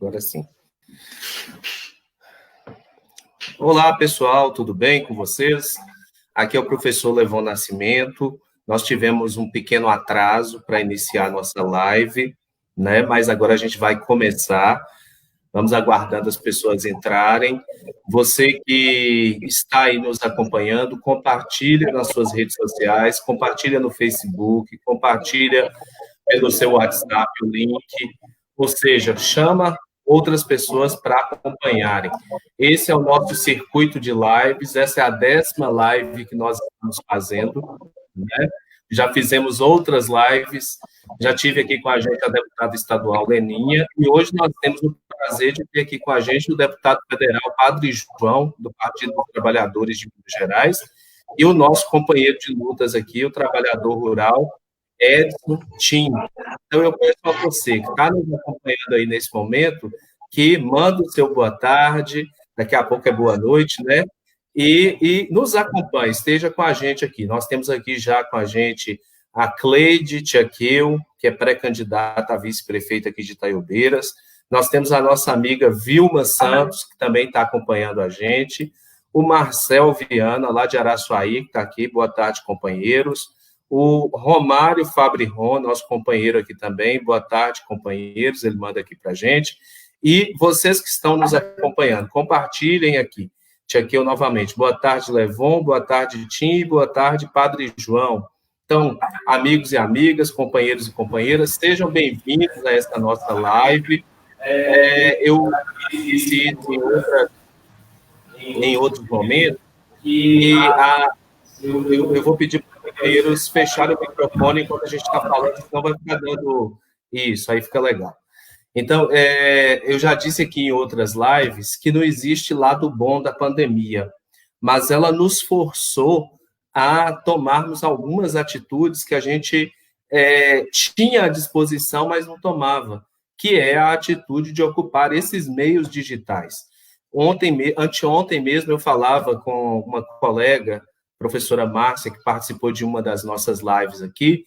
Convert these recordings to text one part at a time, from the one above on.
Agora sim. Olá, pessoal, tudo bem com vocês? Aqui é o professor Levon Nascimento. Nós tivemos um pequeno atraso para iniciar a nossa live, né? Mas agora a gente vai começar. Vamos aguardando as pessoas entrarem. Você que está aí nos acompanhando, compartilhe nas suas redes sociais, compartilha no Facebook, compartilha pelo seu WhatsApp o link, ou seja, chama outras pessoas para acompanharem. Esse é o nosso circuito de lives, essa é a 10ª live que nós estamos fazendo, né? Já fizemos outras lives, já tive aqui com a gente a deputada estadual Leninha, e hoje nós temos o prazer de ter aqui com a gente o deputado federal Padre João, do Partido dos Trabalhadores de Minas Gerais, e o nosso companheiro de lutas aqui, o trabalhador rural, Edson Tim. Então, eu peço a você que está nos acompanhando aí nesse momento, que manda o seu boa tarde, daqui a pouco é boa noite, né? E nos acompanhe, esteja com a gente aqui. Nós temos aqui já com a gente a Cleide Tchaqueu, que é pré-candidata a vice-prefeita aqui de Itaiobeiras. Nós temos a nossa amiga Vilma Santos, que também está acompanhando a gente. O Marcel Viana, lá de Araçuaí, que está aqui. Boa tarde, companheiros. O Romário Fabri-Ron, nosso companheiro aqui também. Boa tarde, companheiros. Ele manda aqui para a gente. E vocês que estão nos acompanhando, compartilhem aqui. Tchaqueu novamente. Boa tarde, Levon. Boa tarde, Tim. Boa tarde, Padre João. Então, amigos e amigas, companheiros e companheiras, sejam bem-vindos a esta nossa live. Eu disse em outros momentos e eu vou pedir para os companheiros fecharem o microfone enquanto a gente está falando, senão vai ficar dando isso, aí fica legal. Então, eu já disse aqui em outras lives que não existe lado bom da pandemia, mas ela nos forçou a tomarmos algumas atitudes que a gente tinha à disposição, mas não tomava, que é a atitude de ocupar esses meios digitais. Anteontem mesmo, eu falava com uma colega, professora Márcia, que participou de uma das nossas lives aqui,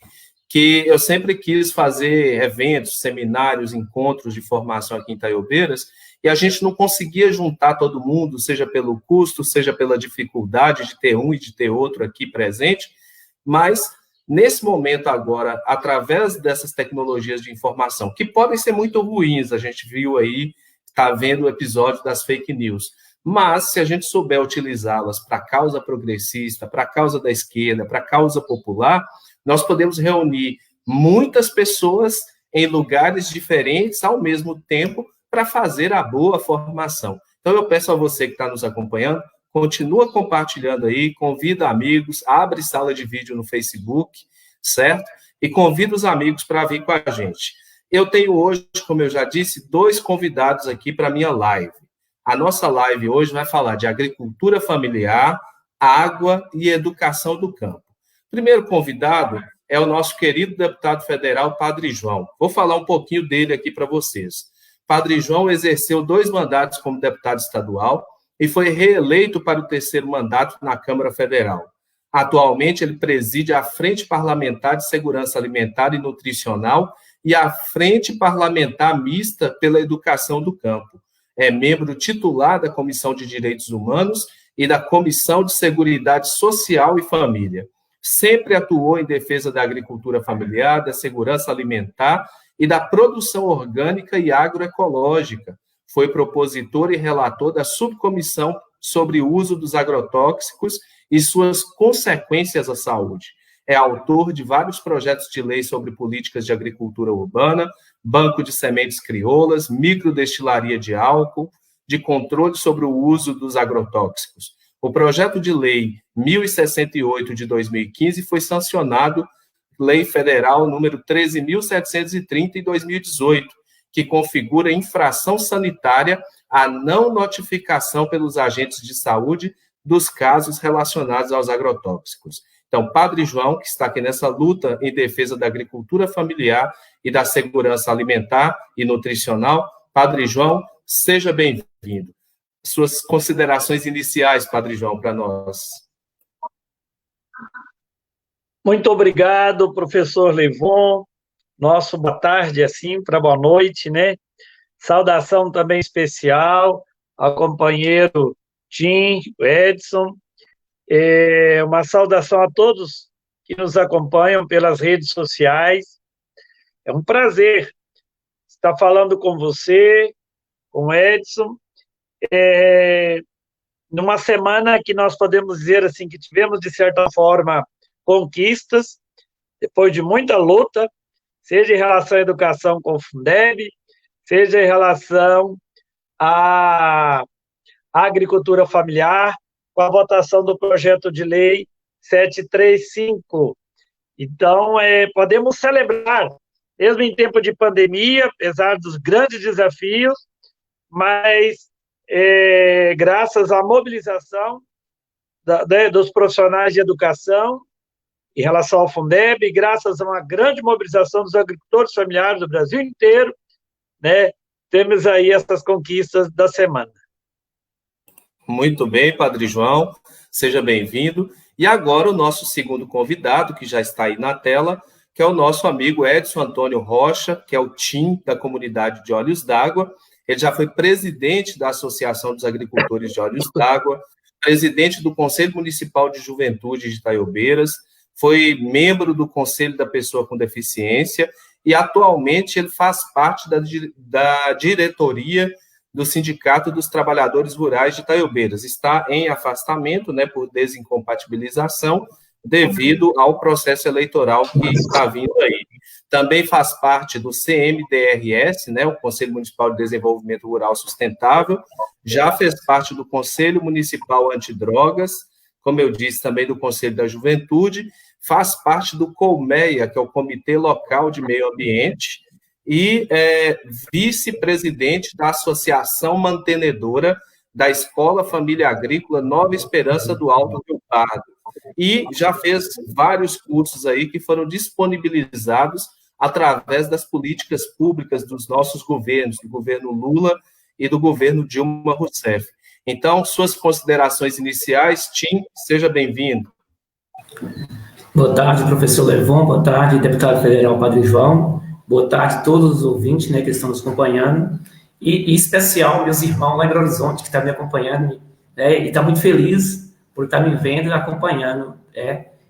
que eu sempre quis fazer eventos, seminários, encontros de formação aqui em Itaiobeiras, e a gente não conseguia juntar todo mundo, seja pelo custo, seja pela dificuldade de ter um e de ter outro aqui presente, mas, nesse momento agora, através dessas tecnologias de informação, que podem ser muito ruins, a gente viu aí, está vendo o episódio das fake news, mas se a gente souber utilizá-las para a causa progressista, para a causa da esquerda, para a causa popular, nós podemos reunir muitas pessoas em lugares diferentes ao mesmo tempo para fazer a boa formação. Então, eu peço a você que está nos acompanhando, continua compartilhando aí, convida amigos, abre sala de vídeo no Facebook, certo? E convida os amigos para vir com a gente. Eu tenho hoje, como eu já disse, 2 convidados aqui para a minha live. A nossa live hoje vai falar de agricultura familiar, água e educação do campo. O primeiro convidado é o nosso querido deputado federal, Padre João. Vou falar um pouquinho dele aqui para vocês. Padre João exerceu 2 mandatos como deputado estadual e foi reeleito para o 3º mandato na Câmara Federal. Atualmente, ele preside a Frente Parlamentar de Segurança Alimentar e Nutricional e a Frente Parlamentar Mista pela Educação do Campo. É membro titular da Comissão de Direitos Humanos e da Comissão de Seguridade Social e Família. Sempre atuou em defesa da agricultura familiar, da segurança alimentar e da produção orgânica e agroecológica. Foi propositor e relator da subcomissão sobre o uso dos agrotóxicos e suas consequências à saúde. É autor de vários projetos de lei sobre políticas de agricultura urbana, banco de sementes crioulas, microdestilaria de álcool, de controle sobre o uso dos agrotóxicos. O projeto de lei 1068 de 2015 foi sancionado, Lei Federal número 13.730 de 2018, que configura infração sanitária a não notificação pelos agentes de saúde dos casos relacionados aos agrotóxicos. Então, Padre João, que está aqui nessa luta em defesa da agricultura familiar e da segurança alimentar e nutricional, Padre João, seja bem-vindo. Suas considerações iniciais, Padre João, para nós. Muito obrigado, professor Levon. Nosso boa tarde, assim, para boa noite, né? Saudação também especial ao companheiro Tim, o Edson. Uma saudação a todos que nos acompanham pelas redes sociais. É um prazer estar falando com você, com o Edson, numa semana que nós podemos dizer assim que tivemos, de certa forma, conquistas, depois de muita luta, seja em relação à educação com o Fundeb, seja em relação à agricultura familiar, com a votação do projeto de lei 735. Então, podemos celebrar, mesmo em tempo de pandemia, apesar dos grandes desafios, mas graças à mobilização dos profissionais de educação em relação ao Fundeb, graças a uma grande mobilização dos agricultores familiares do Brasil inteiro, né, temos aí essas conquistas da semana. Muito bem, Padre João, seja bem-vindo. E agora o nosso segundo convidado, que já está aí na tela, que é o nosso amigo Edson Antônio Rocha, que é o TIM da comunidade de Olhos d'Água. Ele já foi presidente da Associação dos Agricultores de Olhos d'Água, presidente do Conselho Municipal de Juventude de Itaiobeiras, foi membro do Conselho da Pessoa com Deficiência e atualmente ele faz parte da diretoria do Sindicato dos Trabalhadores Rurais de Itaiobeiras. Está em afastamento, né, por desincompatibilização, devido ao processo eleitoral que está vindo aí. Também faz parte do CMDRS, né, o Conselho Municipal de Desenvolvimento Rural Sustentável, já fez parte do Conselho Municipal Antidrogas, como eu disse, também do Conselho da Juventude, faz parte do COLMEA, que é o Comitê Local de Meio Ambiente, e vice-presidente da Associação Mantenedora da Escola Família Agrícola Nova Esperança do Alto Rio Pardo. E já fez vários cursos aí que foram disponibilizados através das políticas públicas dos nossos governos, do governo Lula e do governo Dilma Rousseff. Então, suas considerações iniciais, Tim, seja bem-vindo. Boa tarde, professor Levon, boa tarde, deputado federal Padre João, boa tarde a todos os ouvintes, né, que estão nos acompanhando, e em especial meus irmãos lá em Belo Horizonte, que estão me acompanhando, né, e está muito feliz por estar me vendo e acompanhando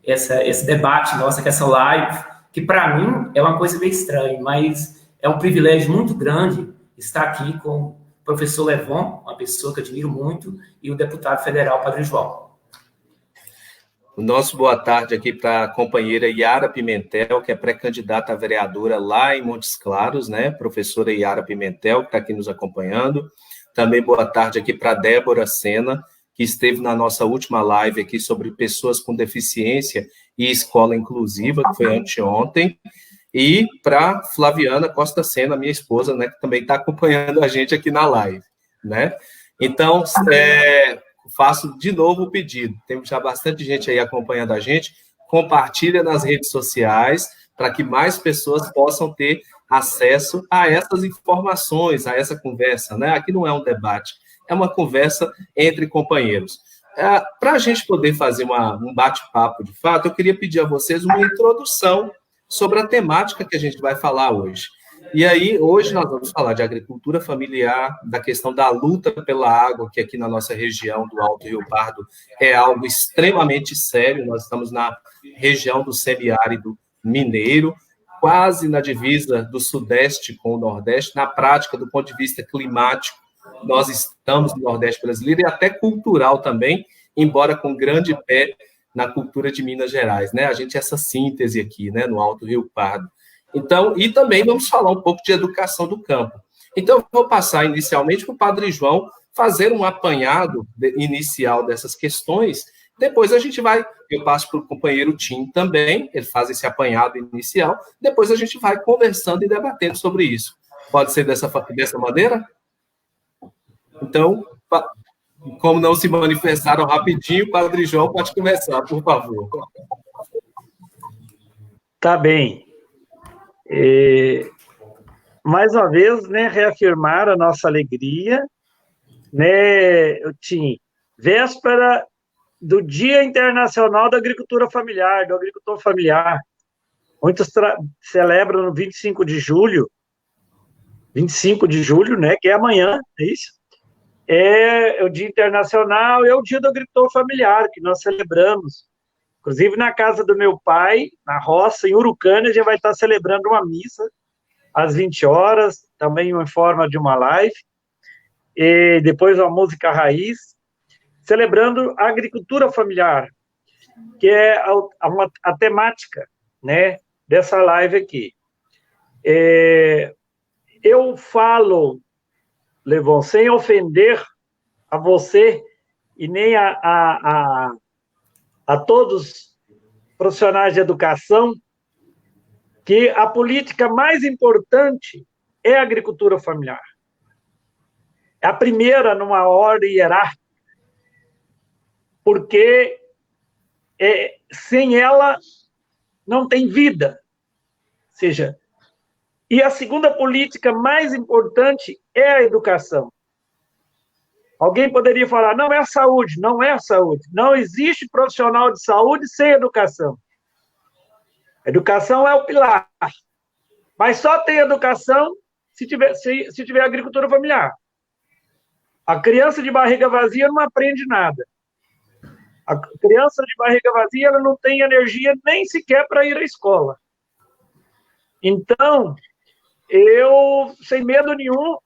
esse debate nosso, essa live, que para mim é uma coisa meio estranha, mas é um privilégio muito grande estar aqui com o professor Levon, uma pessoa que eu admiro muito, e o deputado federal Padre João. O nosso boa tarde aqui para a companheira Yara Pimentel, que é pré-candidata a vereadora lá em Montes Claros, né? Professora Yara Pimentel, que está aqui nos acompanhando. Também boa tarde aqui para Débora Sena, que esteve na nossa última live aqui sobre pessoas com deficiência e escola inclusiva, que foi anteontem. E para Flaviana Costa Sena, minha esposa, né? Que também está acompanhando a gente aqui na live, né? Então, faço de novo o pedido. Temos já bastante gente aí acompanhando a gente. Compartilha nas redes sociais para que mais pessoas possam ter acesso a essas informações, a essa conversa, né? Aqui não é um debate, é uma conversa entre companheiros. Para a gente poder fazer um bate-papo de fato, eu queria pedir a vocês uma introdução sobre a temática que a gente vai falar hoje. E aí, hoje nós vamos falar de agricultura familiar, da questão da luta pela água, que aqui na nossa região do Alto Rio Pardo é algo extremamente sério. Nós estamos na região do semiárido mineiro, quase na divisa do Sudeste com o Nordeste. Na prática, do ponto de vista climático, nós estamos no Nordeste brasileiro e até cultural também, embora com grande pé na cultura de Minas Gerais, né? A gente é essa síntese aqui, né, no Alto Rio Pardo. Então, e também vamos falar um pouco de educação do campo. Então, eu vou passar inicialmente para o Padre João fazer um apanhado inicial dessas questões. Depois eu passo para o companheiro Tim também, ele faz esse apanhado inicial. Depois a gente vai conversando e debatendo sobre isso. Pode ser dessa maneira? Então, como não se manifestaram rapidinho, Padre João pode começar, por favor. Tá bem. Mais uma vez, né, reafirmar a nossa alegria, né, Tim, véspera do Dia Internacional da Agricultura Familiar, do agricultor familiar. Muitos celebram no 25 de julho, 25 de julho, né, que é amanhã, é isso? É o Dia Internacional, é o Dia do Agricultor Familiar, que nós celebramos. Inclusive, na casa do meu pai, na roça, em Urucânia, a gente vai estar celebrando uma missa às 20 horas, também em forma de uma live, e depois uma música raiz, celebrando a agricultura familiar, que é a temática, né, dessa live aqui. Eu falo, Levon, sem ofender a você e nem a todos os profissionais de educação, que a política mais importante é a agricultura familiar. É a primeira numa ordem hierárquica, porque sem ela não tem vida. Ou seja, e a segunda política mais importante é a educação. Alguém poderia falar, não é a saúde, não é a saúde. Não existe profissional de saúde sem educação. A educação é o pilar. Mas só tem educação se tiver agricultura familiar. A criança de barriga vazia não aprende nada. A criança de barriga vazia ela não tem energia nem sequer para ir à escola. Então, eu, sem medo nenhum,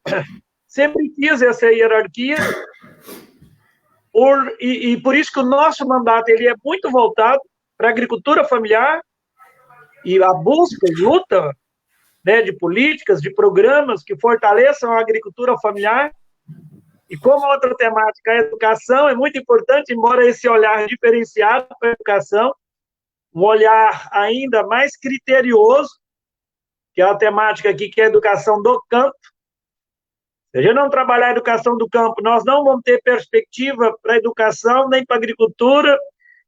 sempre quis essa hierarquia, e por isso que o nosso mandato ele é muito voltado para a agricultura familiar e a busca e luta, né, de políticas, de programas que fortaleçam a agricultura familiar. E como outra temática, a educação é muito importante, embora esse olhar diferenciado para a educação, um olhar ainda mais criterioso, que é a temática aqui, que é a educação do campo. Se a gente não trabalhar a educação do campo, nós não vamos ter perspectiva para a educação, nem para a agricultura,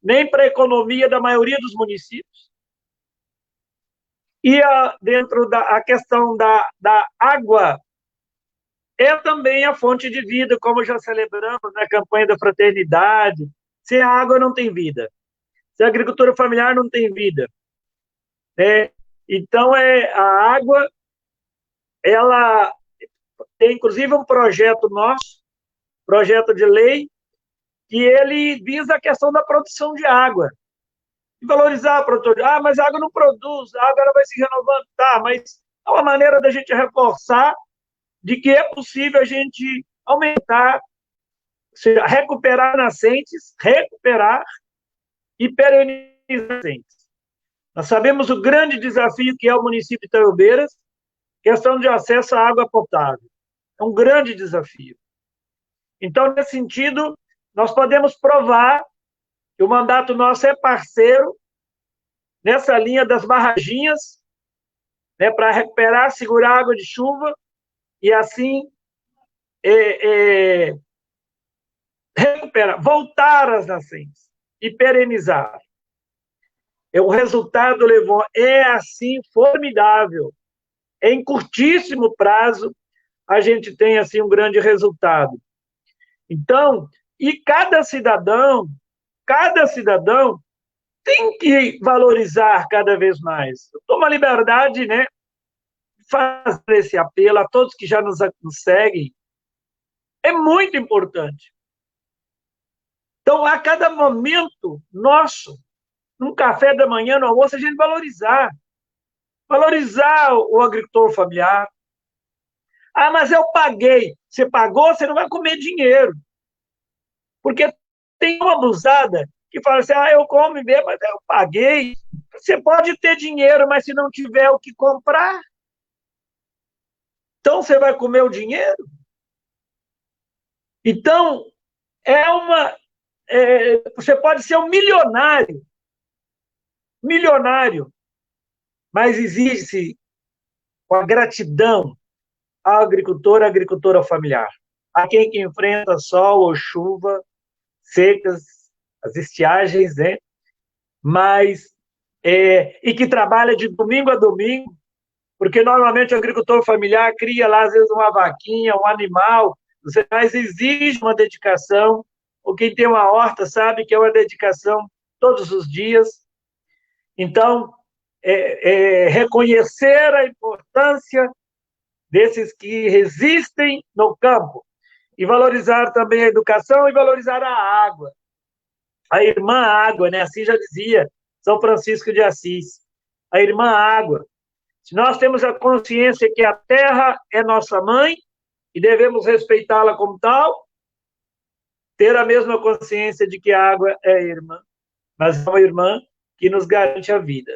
nem para a economia da maioria dos municípios. E dentro da questão da água, é também a fonte de vida, como já celebramos na campanha da fraternidade. Sem a água não tem vida. Sem a agricultura familiar não tem vida. Então, a água, ela tem, inclusive, um projeto nosso, projeto de lei, que ele visa a questão da produção de água. E valorizar a produção de água. Mas a água não produz, a água ela vai se renovando. Tá, mas é uma maneira da gente reforçar de que é possível a gente aumentar, ou seja, recuperar nascentes, recuperar e perenizar nascentes. Nós sabemos o grande desafio que é o município de Itaiobeiras, questão de acesso à água potável. É um grande desafio. Então, nesse sentido, nós podemos provar que o mandato nosso é parceiro nessa linha das barraginhas, né, para recuperar, segurar a água de chuva e, assim, recuperar, voltar às nascentes e perenizar. O resultado, Levon, é, assim, formidável. Em curtíssimo prazo, a gente tem, assim, um grande resultado. Então, e cada cidadão tem que valorizar cada vez mais. Eu tomo a liberdade, né, de fazer esse apelo a todos que já nos seguem. É muito importante. Então, a cada momento nosso, num café da manhã, no almoço, a gente valorizar o agricultor familiar. Ah, mas eu paguei. Você pagou, você não vai comer dinheiro. Porque tem uma abusada que fala assim, eu como e bebo, mas eu paguei. Você pode ter dinheiro, mas se não tiver o que comprar, então você vai comer o dinheiro? Então, você pode ser um milionário, mas exige-se a gratidão ao agricultor, à agricultora familiar, a quem que enfrenta sol ou chuva, secas, as estiagens, né? Mas, e que trabalha de domingo a domingo, porque normalmente o agricultor familiar cria lá, às vezes, uma vaquinha, um animal, mas exige uma dedicação. Ou quem tem uma horta sabe que é uma dedicação todos os dias. Então, reconhecer a importância desses que resistem no campo, e valorizar também a educação e valorizar a água. A irmã água, né? Assim já dizia São Francisco de Assis. A irmã água. Se nós temos a consciência que a terra é nossa mãe e devemos respeitá-la como tal, ter a mesma consciência de que a água é irmã, mas é uma irmã que nos garante a vida.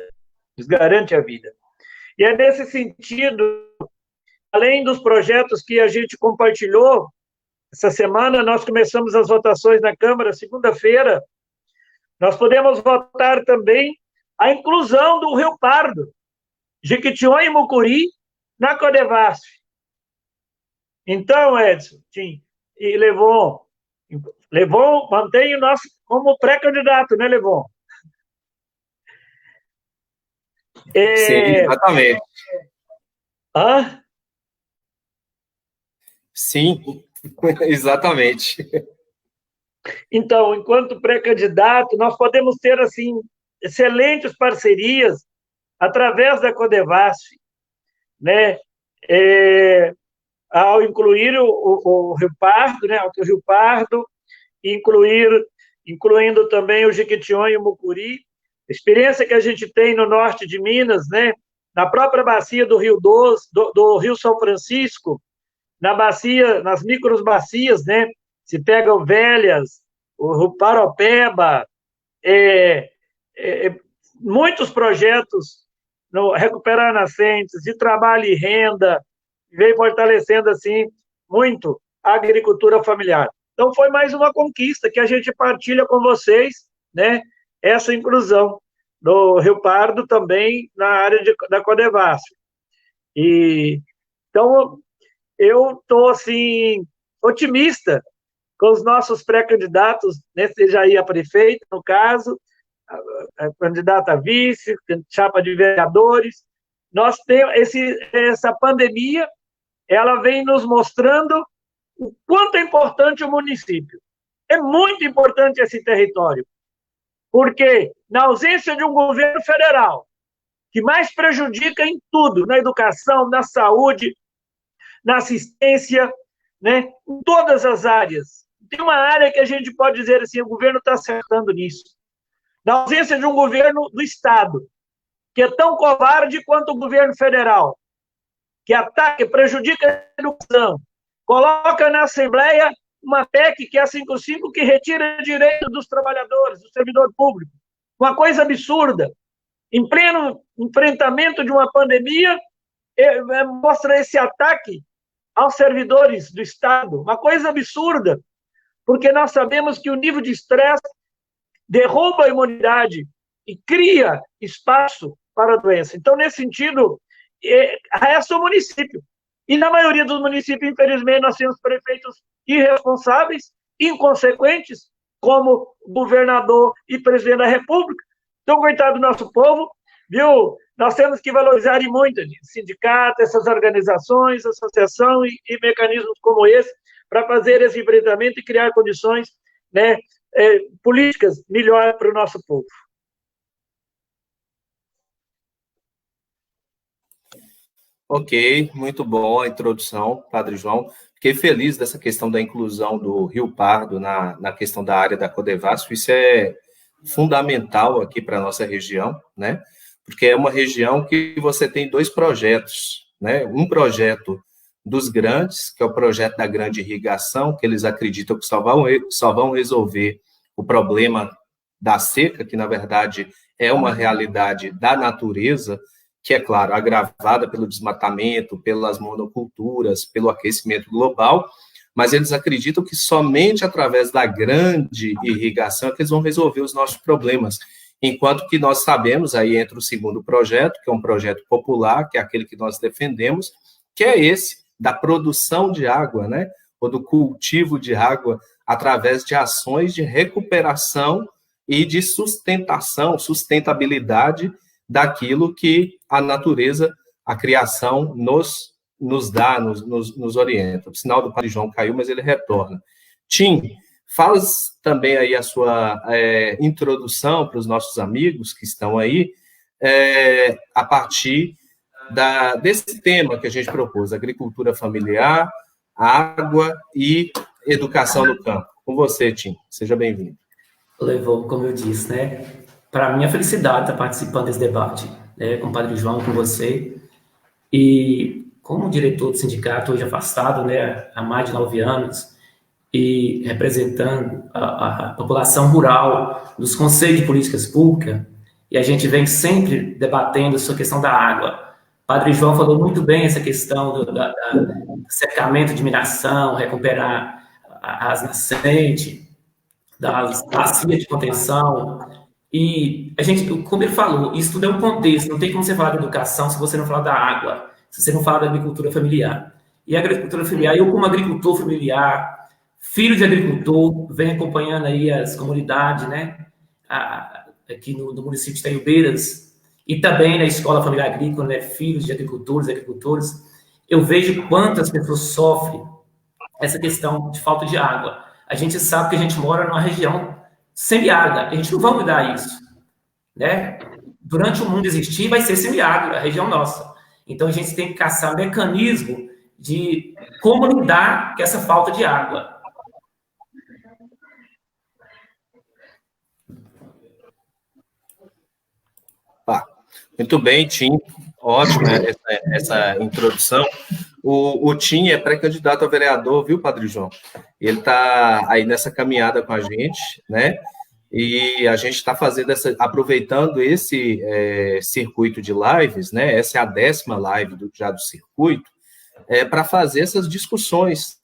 Nos garante a vida. E é nesse sentido, além dos projetos que a gente compartilhou, essa semana nós começamos as votações na Câmara, segunda-feira, nós podemos votar também a inclusão do Rio Pardo, Jequitinhonha e Mucuri na Codevasf. Então, Edson, Tim e Levon mantém o nosso como pré-candidato, né, Levon? Sim, exatamente. Hã? Sim, exatamente. Então, enquanto pré-candidato, nós podemos ter, assim, excelentes parcerias através da Codevasf, né? Ao incluir o Rio Pardo, né? O Rio Pardo, incluindo também o Jequitinhonha e o Mucuri. A experiência que a gente tem no norte de Minas, né? Na própria bacia do Rio Doce, do Rio São Francisco, na bacia, nas microbacias, né? Se pega o Velhas, o Paropeba, muitos projetos no Recuperar Nascentes, de trabalho e renda, vem fortalecendo, assim, muito a agricultura familiar. Então, foi mais uma conquista que a gente partilha com vocês, né? Essa inclusão do Rio Pardo também na área da Codevasf. Então, eu estou, assim, otimista com os nossos pré-candidatos, né, seja aí a prefeita, no caso, a candidata a vice, chapa de vereadores. Nós temos essa pandemia, ela vem nos mostrando o quanto é importante o município. É muito importante esse território, porque na ausência de um governo federal, que mais prejudica em tudo, na educação, na saúde, na assistência, né, em todas as áreas. Tem uma área que a gente pode dizer assim, o governo está acertando nisso. Na ausência de um governo do Estado, que é tão covarde quanto o governo federal, que ataca, prejudica a educação, coloca na Assembleia uma PEC, que é a 55, que retira direitos dos trabalhadores, do servidor público. Uma coisa absurda. Em pleno enfrentamento de uma pandemia, mostra esse ataque aos servidores do Estado. Uma coisa absurda, porque nós sabemos que o nível de estresse derruba a imunidade e cria espaço para a doença. Então, nesse sentido, é o município. E na maioria dos municípios, infelizmente, nós temos prefeitos irresponsáveis, inconsequentes, como governador e presidente da República. Então, coitado do nosso povo, viu? Nós temos que valorizar e muito sindicato, essas organizações, associação e mecanismos como esse, para fazer esse enfrentamento e criar condições, né, políticas melhores para o nosso povo. Ok, muito bom a introdução, Padre João. Fiquei feliz dessa questão da inclusão do Rio Pardo na questão da área da Codevasf. Isso é fundamental aqui para a nossa região, né? Porque é uma região que você tem dois projetos, né? Um projeto dos grandes, que é o projeto da grande irrigação, que eles acreditam que só vão resolver o problema da seca, que, na verdade, é uma realidade da natureza, que, é claro, agravada pelo desmatamento, pelas monoculturas, pelo aquecimento global, mas eles acreditam que somente através da grande irrigação é que eles vão resolver os nossos problemas. Enquanto que nós sabemos, aí entra o segundo projeto, que é um projeto popular, que é aquele que nós defendemos, que é esse da produção de água, né? Ou do cultivo de água através de ações de recuperação e de sustentabilidade daquilo que a natureza, a criação nos dá, nos orienta. O sinal do Padre João caiu, mas ele retorna. Tim, faz também aí a sua introdução para os nossos amigos que estão aí, a partir desse tema que a gente propôs, agricultura familiar, água e educação no campo. Com você, Tim. Seja bem-vindo. Levou, como eu disse, né? Para mim, a felicidade estar participando desse debate, né, com o Padre João, com você. E como diretor do sindicato, hoje afastado, né, há mais de 9 anos, e representando a população rural dos conselhos de políticas públicas, e a gente vem sempre debatendo sobre a questão da água. O Padre João falou muito bem essa questão do cercamento de mineração, recuperar as nascentes, das bacias de contenção. E a gente, como ele falou, isso tudo é um contexto, não tem como você falar de educação se você não falar da água, se você não falar da agricultura familiar. E a agricultura familiar, eu como agricultor familiar, filho de agricultor, venho acompanhando aí as comunidades, né, aqui no município de Itaiobeiras, e também na Escola Familiar Agrícola, né, filhos de agricultores, eu vejo quantas pessoas sofrem essa questão de falta de água. A gente sabe que a gente mora numa região semiárida, a gente não vai mudar isso, né? Durante o mundo existir, vai ser semiárida, a região nossa. Então, a gente tem que caçar mecanismo de como lidar com essa falta de água. Muito bem, Tim. Ótima essa introdução. O Tim é pré-candidato a vereador, viu, Padre João? Ele está aí nessa caminhada com a gente, né? E a gente está aproveitando esse circuito de lives, né? Essa é a 10ª live já do circuito, para fazer essas discussões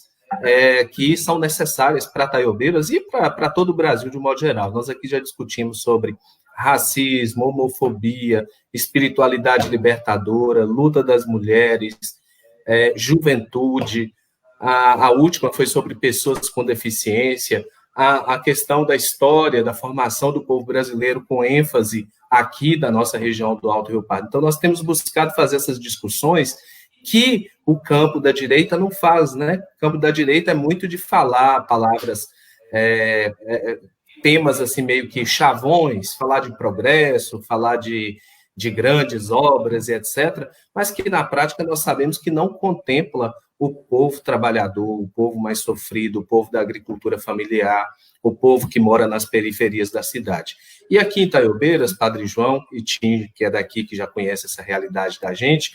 que são necessárias para Itaiobeiras e para todo o Brasil de um modo geral. Nós aqui já discutimos sobre racismo, homofobia, espiritualidade libertadora, luta das mulheres, juventude. A última foi sobre pessoas com deficiência, a questão da história, da formação do povo brasileiro, com ênfase aqui da nossa região do Alto Rio Pardo. Então, nós temos buscado fazer essas discussões que o campo da direita não faz, né? O campo da direita é muito de falar palavras, temas assim meio que chavões, falar de progresso, falar de grandes obras e etc., mas que na prática nós sabemos que não contempla o povo trabalhador, o povo mais sofrido, o povo da agricultura familiar, o povo que mora nas periferias da cidade. E aqui em Itaiobeiras, Padre João e Tim, que é daqui, que já conhece essa realidade da gente,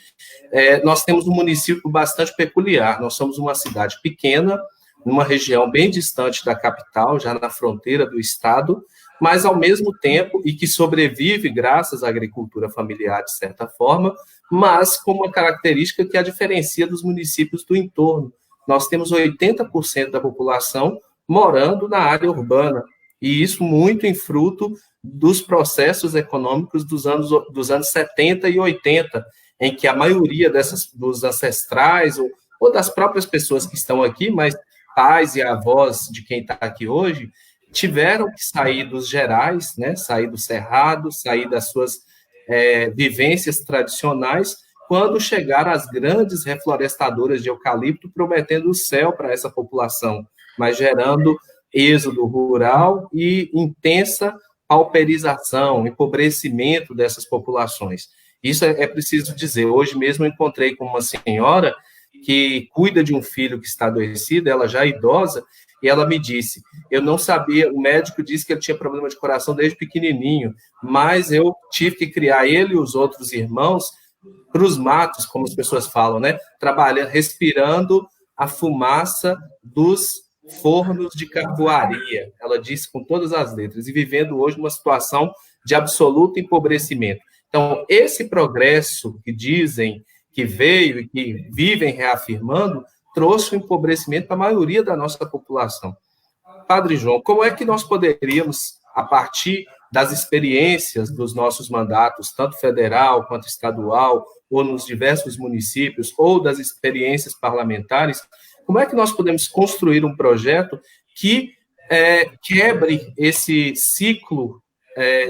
nós temos um município bastante peculiar. Nós somos uma cidade pequena, numa região bem distante da capital, já na fronteira do estado, mas ao mesmo tempo, e que sobrevive graças à agricultura familiar, de certa forma, mas com uma característica que a diferencia dos municípios do entorno. Nós temos 80% da população morando na área urbana, e isso muito em fruto dos processos econômicos dos anos 70 e 80, em que a maioria dos ancestrais, ou das próprias pessoas que estão aqui, mas pais e avós de quem está aqui hoje, tiveram que sair dos gerais, né, sair do cerrado, sair das suas vivências tradicionais, quando chegaram as grandes reflorestadoras de eucalipto, prometendo o céu para essa população, mas gerando êxodo rural e intensa pauperização, empobrecimento dessas populações. Isso é preciso dizer. Hoje mesmo eu encontrei com uma senhora que cuida de um filho que está adoecido, ela já idosa, e ela me disse, eu não sabia, o médico disse que ele tinha problema de coração desde pequenininho, mas eu tive que criar ele e os outros irmãos para os matos, como as pessoas falam, né? Trabalhando, respirando a fumaça dos fornos de carvoaria, ela disse com todas as letras, e vivendo hoje uma situação de absoluto empobrecimento. Então, esse progresso que dizem que veio e que vivem reafirmando, trouxe um empobrecimento para a maioria da nossa população. Padre João, como é que nós poderíamos, a partir das experiências dos nossos mandatos, tanto federal quanto estadual, ou nos diversos municípios, ou das experiências parlamentares, como é que nós podemos construir um projeto que quebre esse ciclo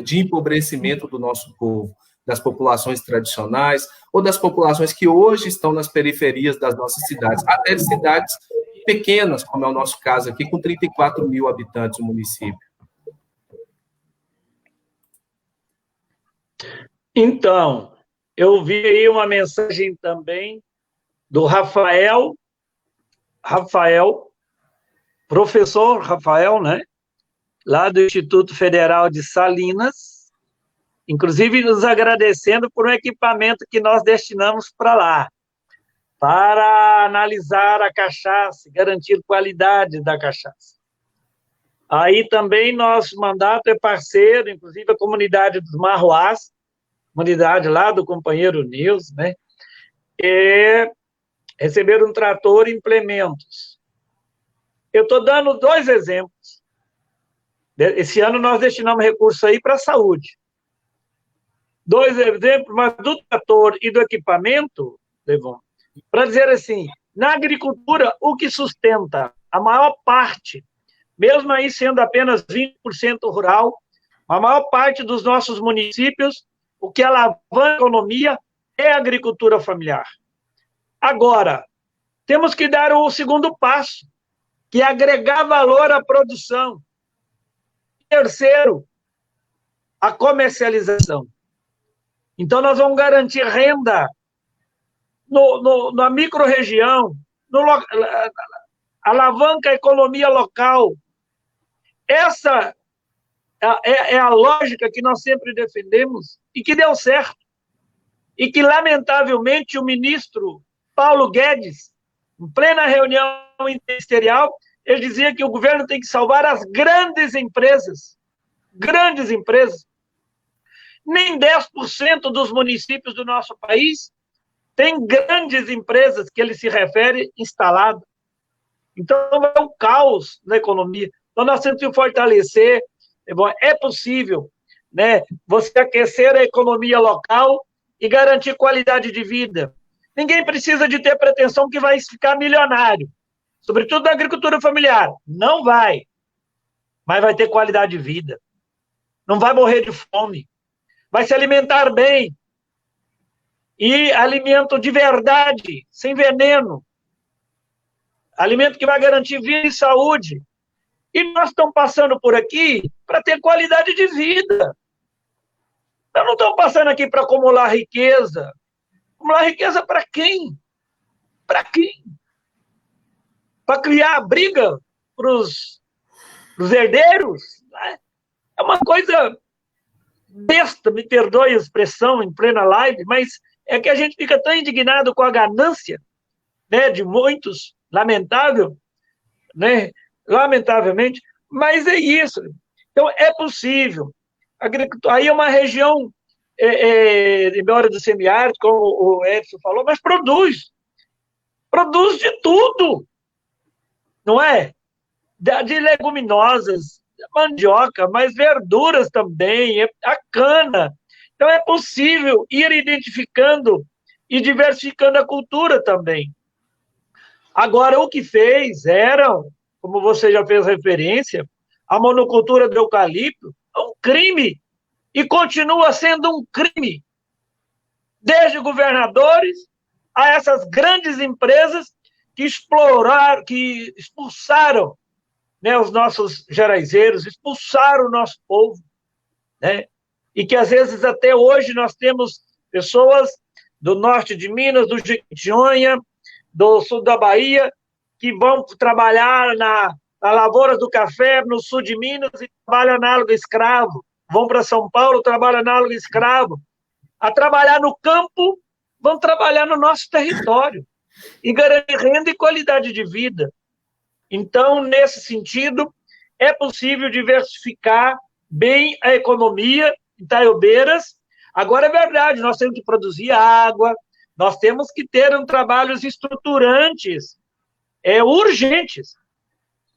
de empobrecimento do nosso povo, das populações tradicionais, ou das populações que hoje estão nas periferias das nossas cidades, até de cidades pequenas, como é o nosso caso aqui, com 34 mil habitantes no município? Então, eu vi aí uma mensagem também do Rafael, professor Rafael, né? Lá do Instituto Federal de Salinas, inclusive nos agradecendo por um equipamento que nós destinamos para lá, para analisar a cachaça, garantir qualidade da cachaça. Aí também nosso mandato é parceiro, inclusive a comunidade dos Marroás, comunidade lá do companheiro Nils, né? Receber um trator e implementos. Eu estou dando 2 exemplos. Esse ano nós destinamos recursos aí para a saúde. 2 exemplos, mas do trator e do equipamento, Levon, para dizer assim, na agricultura, o que sustenta a maior parte, mesmo aí sendo apenas 20% rural, a maior parte dos nossos municípios, o que alavanca a economia é a agricultura familiar. Agora, temos que dar o segundo passo, que é agregar valor à produção. Terceiro, a comercialização. Então, nós vamos garantir renda na micro-região, alavanca a economia local. Essa é a lógica que nós sempre defendemos e que deu certo. E que, lamentavelmente, o ministro Paulo Guedes, em plena reunião ministerial, ele dizia que o governo tem que salvar as grandes empresas. Grandes empresas. Nem 10% dos municípios do nosso país tem grandes empresas que ele se refere instaladas. Então, é um caos na economia. Então, nós temos que fortalecer. É possível, né, você aquecer a economia local e garantir qualidade de vida. Ninguém precisa de ter pretensão que vai ficar milionário. Sobretudo na agricultura familiar. Não vai. Mas vai ter qualidade de vida. Não vai morrer de fome. Vai se alimentar bem. E alimento de verdade, sem veneno. Alimento que vai garantir vida e saúde. E nós estamos passando por aqui para ter qualidade de vida. Nós não estamos passando aqui para acumular riqueza. Acumular riqueza para quem? Para quem? Para criar briga para os herdeiros? Né? É uma coisa besta, me perdoe a expressão em plena live, mas é que a gente fica tão indignado com a ganância, né, de muitos, lamentável, né, lamentavelmente, mas é isso. Então, é possível. Aí é uma região, embora do semiárido, como o Edson falou, mas produz. Produz de tudo. Não é? De leguminosas, mandioca, mas verduras também, a cana. Então, é possível ir identificando e diversificando a cultura também. Agora, o que fez era, como você já fez referência, a monocultura do eucalipto é um crime e continua sendo um crime. Desde governadores a essas grandes empresas que expulsaram, né, os nossos geraizeiros, expulsaram o nosso povo, né? E que, às vezes, até hoje, nós temos pessoas do norte de Minas, do Jequitinhonha, do sul da Bahia, que vão trabalhar na lavoura do café, no sul de Minas, e trabalham análogo escravo. Vão para São Paulo, trabalham análogo escravo. A trabalhar no campo, vão trabalhar no nosso território. E garantir renda e qualidade de vida. Então, nesse sentido, é possível diversificar bem a economia em Itaiobeiras. Agora, é verdade, nós temos que produzir água, nós temos que ter trabalhos estruturantes,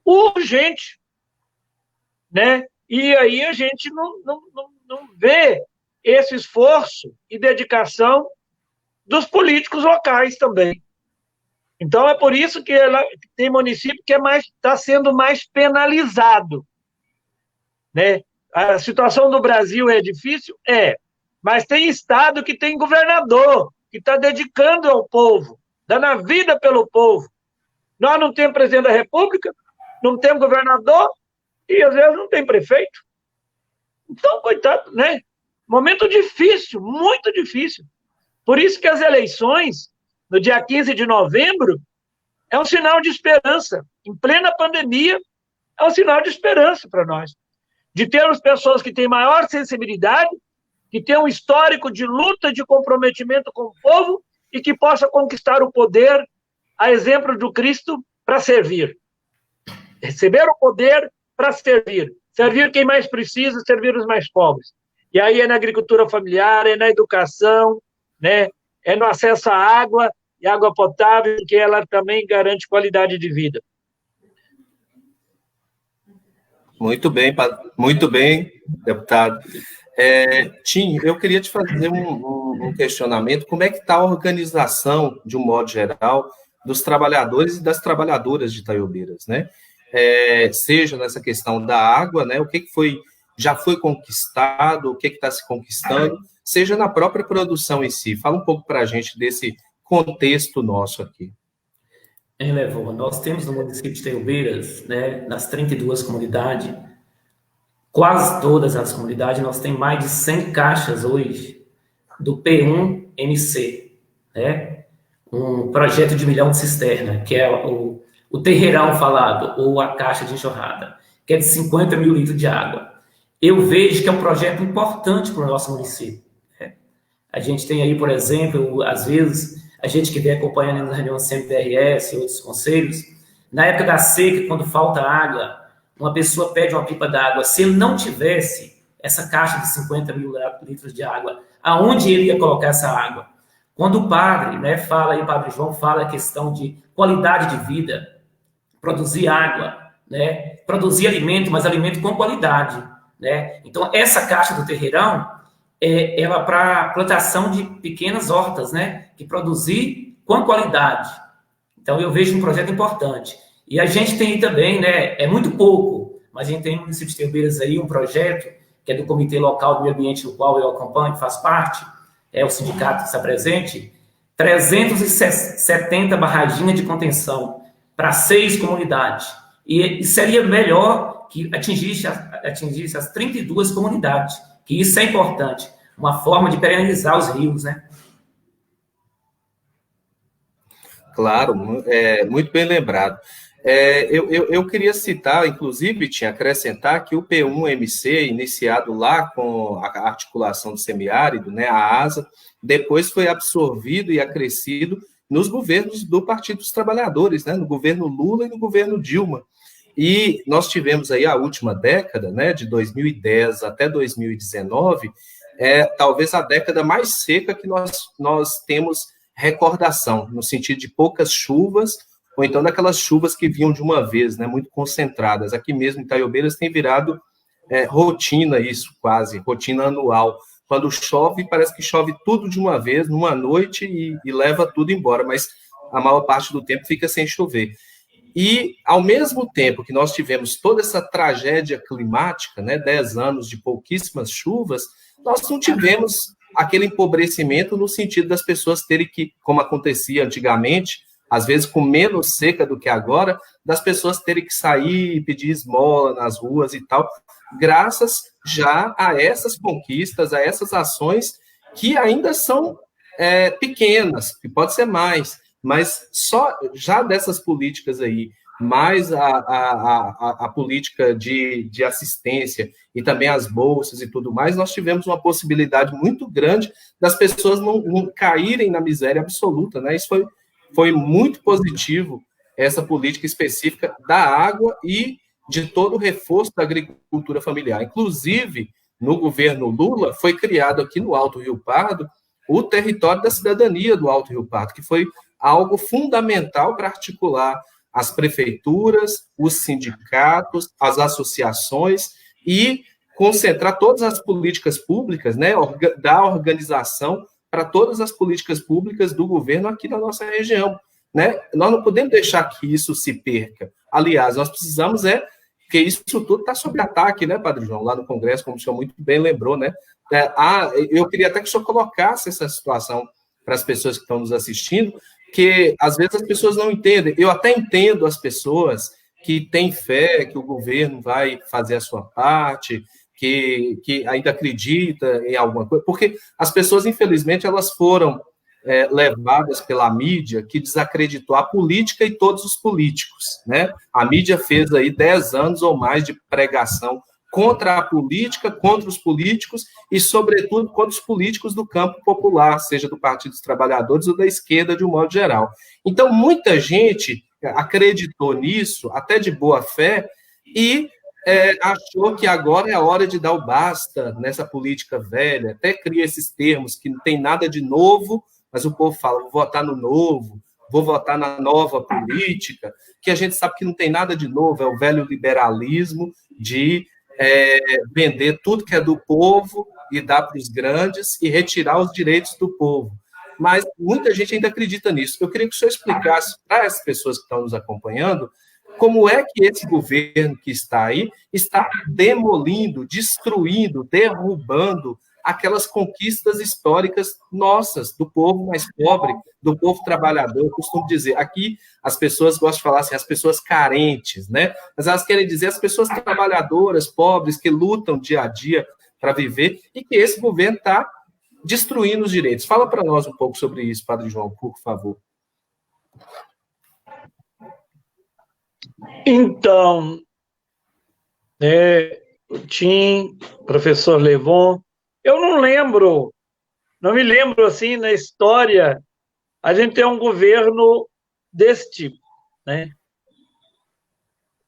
urgentes, né? E aí a gente não vê esse esforço e dedicação dos políticos locais também. Então, é por isso que tem município que está sendo mais penalizado, né? A situação do Brasil é difícil? Mas tem estado que tem governador, que está dedicando ao povo, dando a vida pelo povo. Nós não temos presidente da República, não temos governador, e às vezes não tem prefeito. Então, coitado, né? Momento difícil, muito difícil. Por isso que as eleições, no dia 15 de novembro, é um sinal de esperança. Em plena pandemia, é um sinal de esperança para nós. De termos pessoas que têm maior sensibilidade, que têm um histórico de luta, de comprometimento com o povo e que possa conquistar o poder, a exemplo do Cristo, para servir. Receber o poder para servir. Servir quem mais precisa, servir os mais pobres. E aí é na agricultura familiar, é na educação, né? É no acesso à água e água potável, que ela também garante qualidade de vida. Muito bem, deputado. Tim, eu queria te fazer um questionamento. Como é que está a organização, de um modo geral, dos trabalhadores e das trabalhadoras de Itaiobeiras, né? Seja nessa questão da água, né? O que já foi conquistado, o que está se conquistando, seja na própria produção em si. Fala um pouco para a gente desse contexto nosso aqui. Levon, nós temos no município de Itaiobeiras, né, nas 32 comunidades, quase todas as comunidades, nós temos mais de 100 caixas hoje do P1MC, né, um projeto de 1 milhão de cisterna, que é o terreirão falado, ou a caixa de enxurrada, que é de 50 mil litros de água. Eu vejo que é um projeto importante para o nosso município. Né? A gente tem aí, por exemplo, às vezes, a gente que vem acompanhando nas reuniões CMDRS e outros conselhos, na época da seca, quando falta água, uma pessoa pede uma pipa d'água, se ele não tivesse essa caixa de 50 mil litros de água, aonde ele ia colocar essa água? Quando o padre, né, fala, e o padre João fala a questão de qualidade de vida, produzir água, né, produzir alimento, mas alimento com qualidade, né? Então, essa caixa do terreirão, ela para plantação de pequenas hortas, né, que produzir com qualidade. Então, eu vejo um projeto importante. E a gente tem também, né, é muito pouco, mas a gente tem no município de Itaiobeiras aí um projeto, que é do Comitê Local do Meio Ambiente, no qual eu acompanho, faço parte, é o sindicato que está presente, 370 barraginhas de contenção para 6 comunidades. E seria melhor que atingisse as 32 comunidades, que isso é importante, uma forma de perenizar os rios, né? Claro, muito bem lembrado. Eu queria citar, inclusive, acrescentar que o P1MC, iniciado lá com a articulação do semiárido, né, a ASA, depois foi absorvido e acrescido nos governos do Partido dos Trabalhadores, né, no governo Lula e no governo Dilma. E nós tivemos aí a última década, né, de 2010 até 2019, talvez a década mais seca que nós temos recordação, no sentido de poucas chuvas, ou então daquelas chuvas que vinham de uma vez, né, muito concentradas. Aqui mesmo em Itaiobeiras tem virado rotina isso, quase, rotina anual. Quando chove, parece que chove tudo de uma vez, numa noite, e leva tudo embora, mas a maior parte do tempo fica sem chover. E, ao mesmo tempo que nós tivemos toda essa tragédia climática, né, 10 anos de pouquíssimas chuvas, nós não tivemos aquele empobrecimento no sentido das pessoas terem que, como acontecia antigamente, às vezes com menos seca do que agora, das pessoas terem que sair e pedir esmola nas ruas e tal, graças já a essas conquistas, a essas ações que ainda são pequenas, que pode ser mais, mas só já dessas políticas aí, mais a política de assistência e também as bolsas e tudo mais, nós tivemos uma possibilidade muito grande das pessoas não caírem na miséria absoluta, né? Isso foi muito positivo, essa política específica da água e de todo o reforço da agricultura familiar. Inclusive, no governo Lula, foi criado aqui no Alto Rio Pardo o território da cidadania do Alto Rio Pardo, que foi algo fundamental para articular as prefeituras, os sindicatos, as associações e concentrar todas as políticas públicas, né, dar organização para todas as políticas públicas do governo aqui na nossa região, né? Nós não podemos deixar que isso se perca. Aliás, nós precisamos porque isso tudo está sob ataque, né, Padre João, lá no Congresso, como o senhor muito bem lembrou, né? Eu queria até que o senhor colocasse essa situação para as pessoas que estão nos assistindo, que às vezes as pessoas não entendem. Eu até entendo as pessoas que têm fé que o governo vai fazer a sua parte, que ainda acredita em alguma coisa, porque as pessoas, infelizmente, elas foram levadas pela mídia, que desacreditou a política e todos os políticos, né? A mídia fez aí 10 anos ou mais de pregação contra a política, contra os políticos e, sobretudo, contra os políticos do campo popular, seja do Partido dos Trabalhadores ou da esquerda, de um modo geral. Então, muita gente acreditou nisso, até de boa fé, e achou que agora é a hora de dar o basta nessa política velha, até cria esses termos que não tem nada de novo, mas o povo fala, vou votar no novo, vou votar na nova política, que a gente sabe que não tem nada de novo, é o velho liberalismo de vender tudo que é do povo e dar para os grandes e retirar os direitos do povo. Mas muita gente ainda acredita nisso. Eu queria que o senhor explicasse para as pessoas que estão nos acompanhando como é que esse governo que está aí está demolindo, destruindo, derrubando aquelas conquistas históricas nossas, do povo mais pobre, do povo trabalhador. Eu costumo dizer, aqui as pessoas gostam de falar assim, as pessoas carentes, né? Mas elas querem dizer as pessoas trabalhadoras, pobres, que lutam dia a dia para viver, e que esse governo está destruindo os direitos. Fala para nós um pouco sobre isso, Padre João, por favor. Então, o Tim, professor Levon, eu não me lembro assim na história a gente ter um governo desse tipo, né?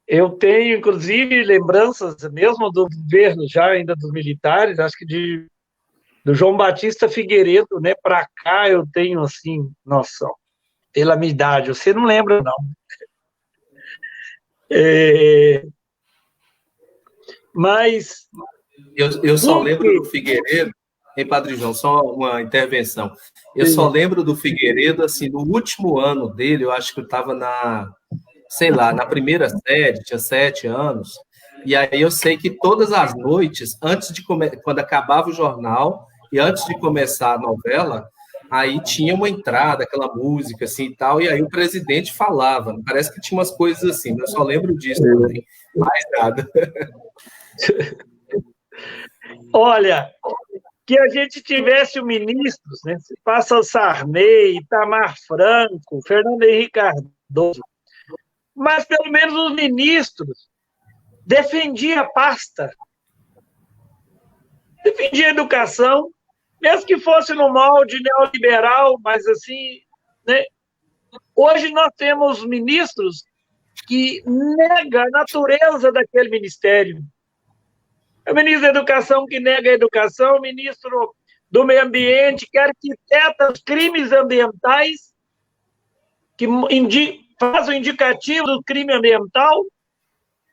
Eu tenho, inclusive, lembranças mesmo do governo já ainda dos militares, acho que do João Batista Figueiredo, né? Para cá eu tenho assim noção pela minha idade. Você não lembra não? Mas eu só lembro do Figueiredo. Hein, Padre João, só uma intervenção. Eu só lembro do Figueiredo, assim, no último ano dele, eu acho que eu estava na primeira série, tinha 7 anos, e aí eu sei que todas as noites, quando acabava o jornal, e antes de começar a novela, aí tinha uma entrada, aquela música, assim, e tal, e aí o presidente falava, parece que tinha umas coisas assim, eu só lembro disso também, mais nada. Olha, que a gente tivesse ministros, né? Se passa o Sarney, Itamar Franco, Fernando Henrique Cardoso, mas pelo menos os ministros defendiam a pasta, defendiam a educação, mesmo que fosse no molde neoliberal, mas assim, né? Hoje nós temos ministros que negam a natureza daquele ministério. É o ministro da Educação que nega a educação, o ministro do Meio Ambiente que arquiteta os crimes ambientais, que faz o indicativo do crime ambiental,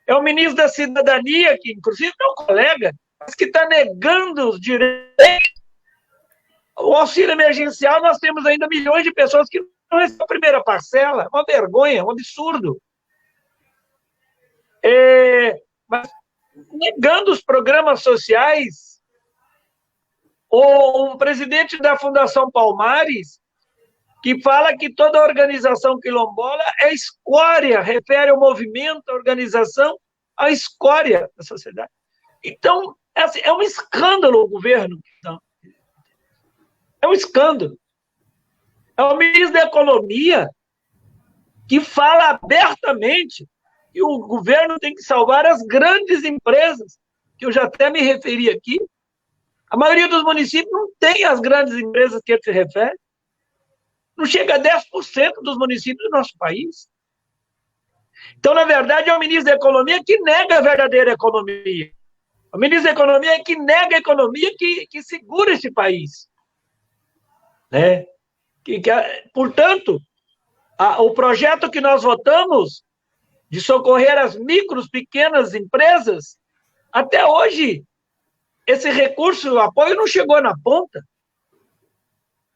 é o ministro da Cidadania, que inclusive é um colega, mas que está negando os direitos. O auxílio emergencial, nós temos ainda milhões de pessoas que não recebem a primeira parcela, uma vergonha, um absurdo. Mas negando os programas sociais, ou um presidente da Fundação Palmares que fala que toda organização quilombola é escória, refere ao movimento, à organização, à escória da sociedade. Então, é um escândalo o governo. É um escândalo. É o ministro da Economia que fala abertamente que o governo tem que salvar as grandes empresas, que eu já até me referi aqui. A maioria dos municípios não tem as grandes empresas que ele se refere. Não chega a 10% dos municípios do nosso país. Então, na verdade, é o ministro da Economia que nega a verdadeira economia. O ministro da Economia é que nega a economia que segura esse país. Né? Portanto, o projeto que nós votamos de socorrer as micros, pequenas empresas, até hoje, esse recurso, o apoio não chegou na ponta.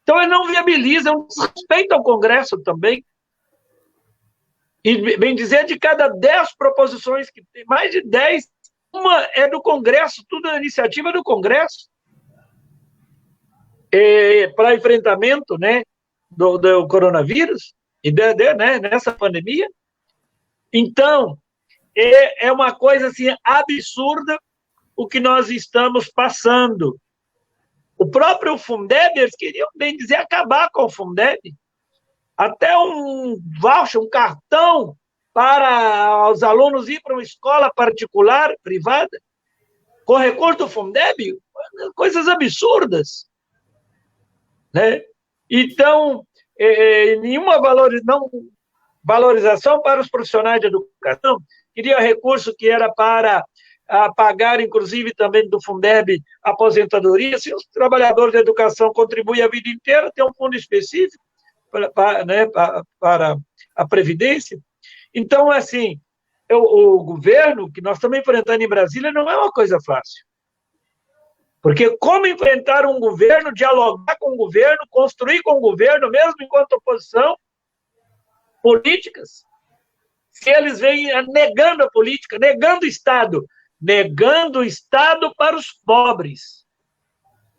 Então, ele não viabiliza, é um desrespeito ao Congresso também. E, bem dizer, de cada 10 proposições, que tem mais de 10, uma é do Congresso, tudo é iniciativa do Congresso, para enfrentamento, né, do coronavírus, e né, nessa pandemia. Então, é uma coisa assim, absurda o que nós estamos passando. O próprio Fundeb, eles queriam, bem dizer, acabar com o Fundeb. Até um voucher, um cartão para os alunos ir para uma escola particular, privada, com recurso do Fundeb, coisas absurdas. Né? Então, nenhuma valorização para os profissionais de educação, queria recurso que era para pagar, inclusive, também do Fundeb, aposentadoria. Se os trabalhadores da educação contribuem a vida inteira, tem um fundo específico para a Previdência. Então, assim, o governo que nós estamos enfrentando em Brasília não é uma coisa fácil. Porque como enfrentar um governo, dialogar com o governo, construir com o governo, mesmo enquanto oposição, políticas, se eles vêm negando a política, negando o Estado para os pobres,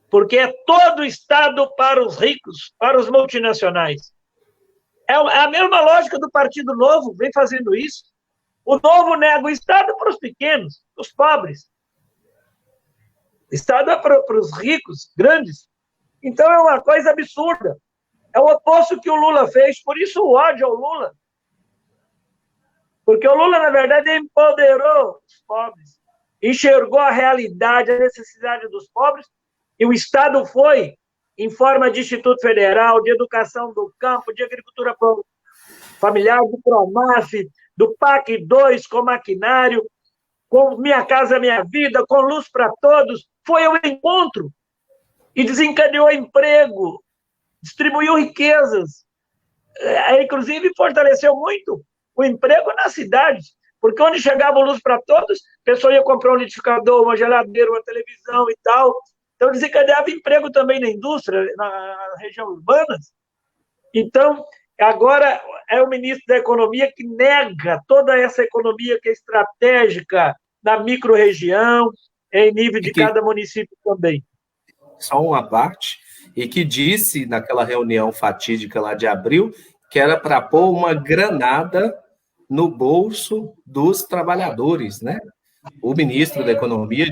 porque é todo o Estado para os ricos, para os multinacionais. É a mesma lógica do Partido Novo, vem fazendo isso. O Novo nega o Estado para os pequenos, os pobres. O Estado é para os ricos, grandes. Então é uma coisa absurda. É o oposto que o Lula fez, por isso o ódio ao Lula. Porque o Lula, na verdade, empoderou os pobres, enxergou a realidade, a necessidade dos pobres, e o Estado foi, em forma de Instituto Federal, de Educação do Campo, de Agricultura Familiar, do PROMAF, do PAC 2, com maquinário, com Minha Casa Minha Vida, com Luz para Todos, foi ao encontro e desencadeou emprego, distribuiu riquezas, inclusive fortaleceu muito o emprego nas cidades, porque onde chegava Luz para Todos, a pessoa ia comprar um liquidificador, uma geladeira, uma televisão e tal. Então, desencadeava emprego também na indústria, na região urbana. Então, agora é o ministro da Economia que nega toda essa economia que é estratégica na micro-região, em nível de cada município também. Só uma parte, e que disse naquela reunião fatídica lá de abril, que era para pôr uma granada no bolso dos trabalhadores, né? O ministro da Economia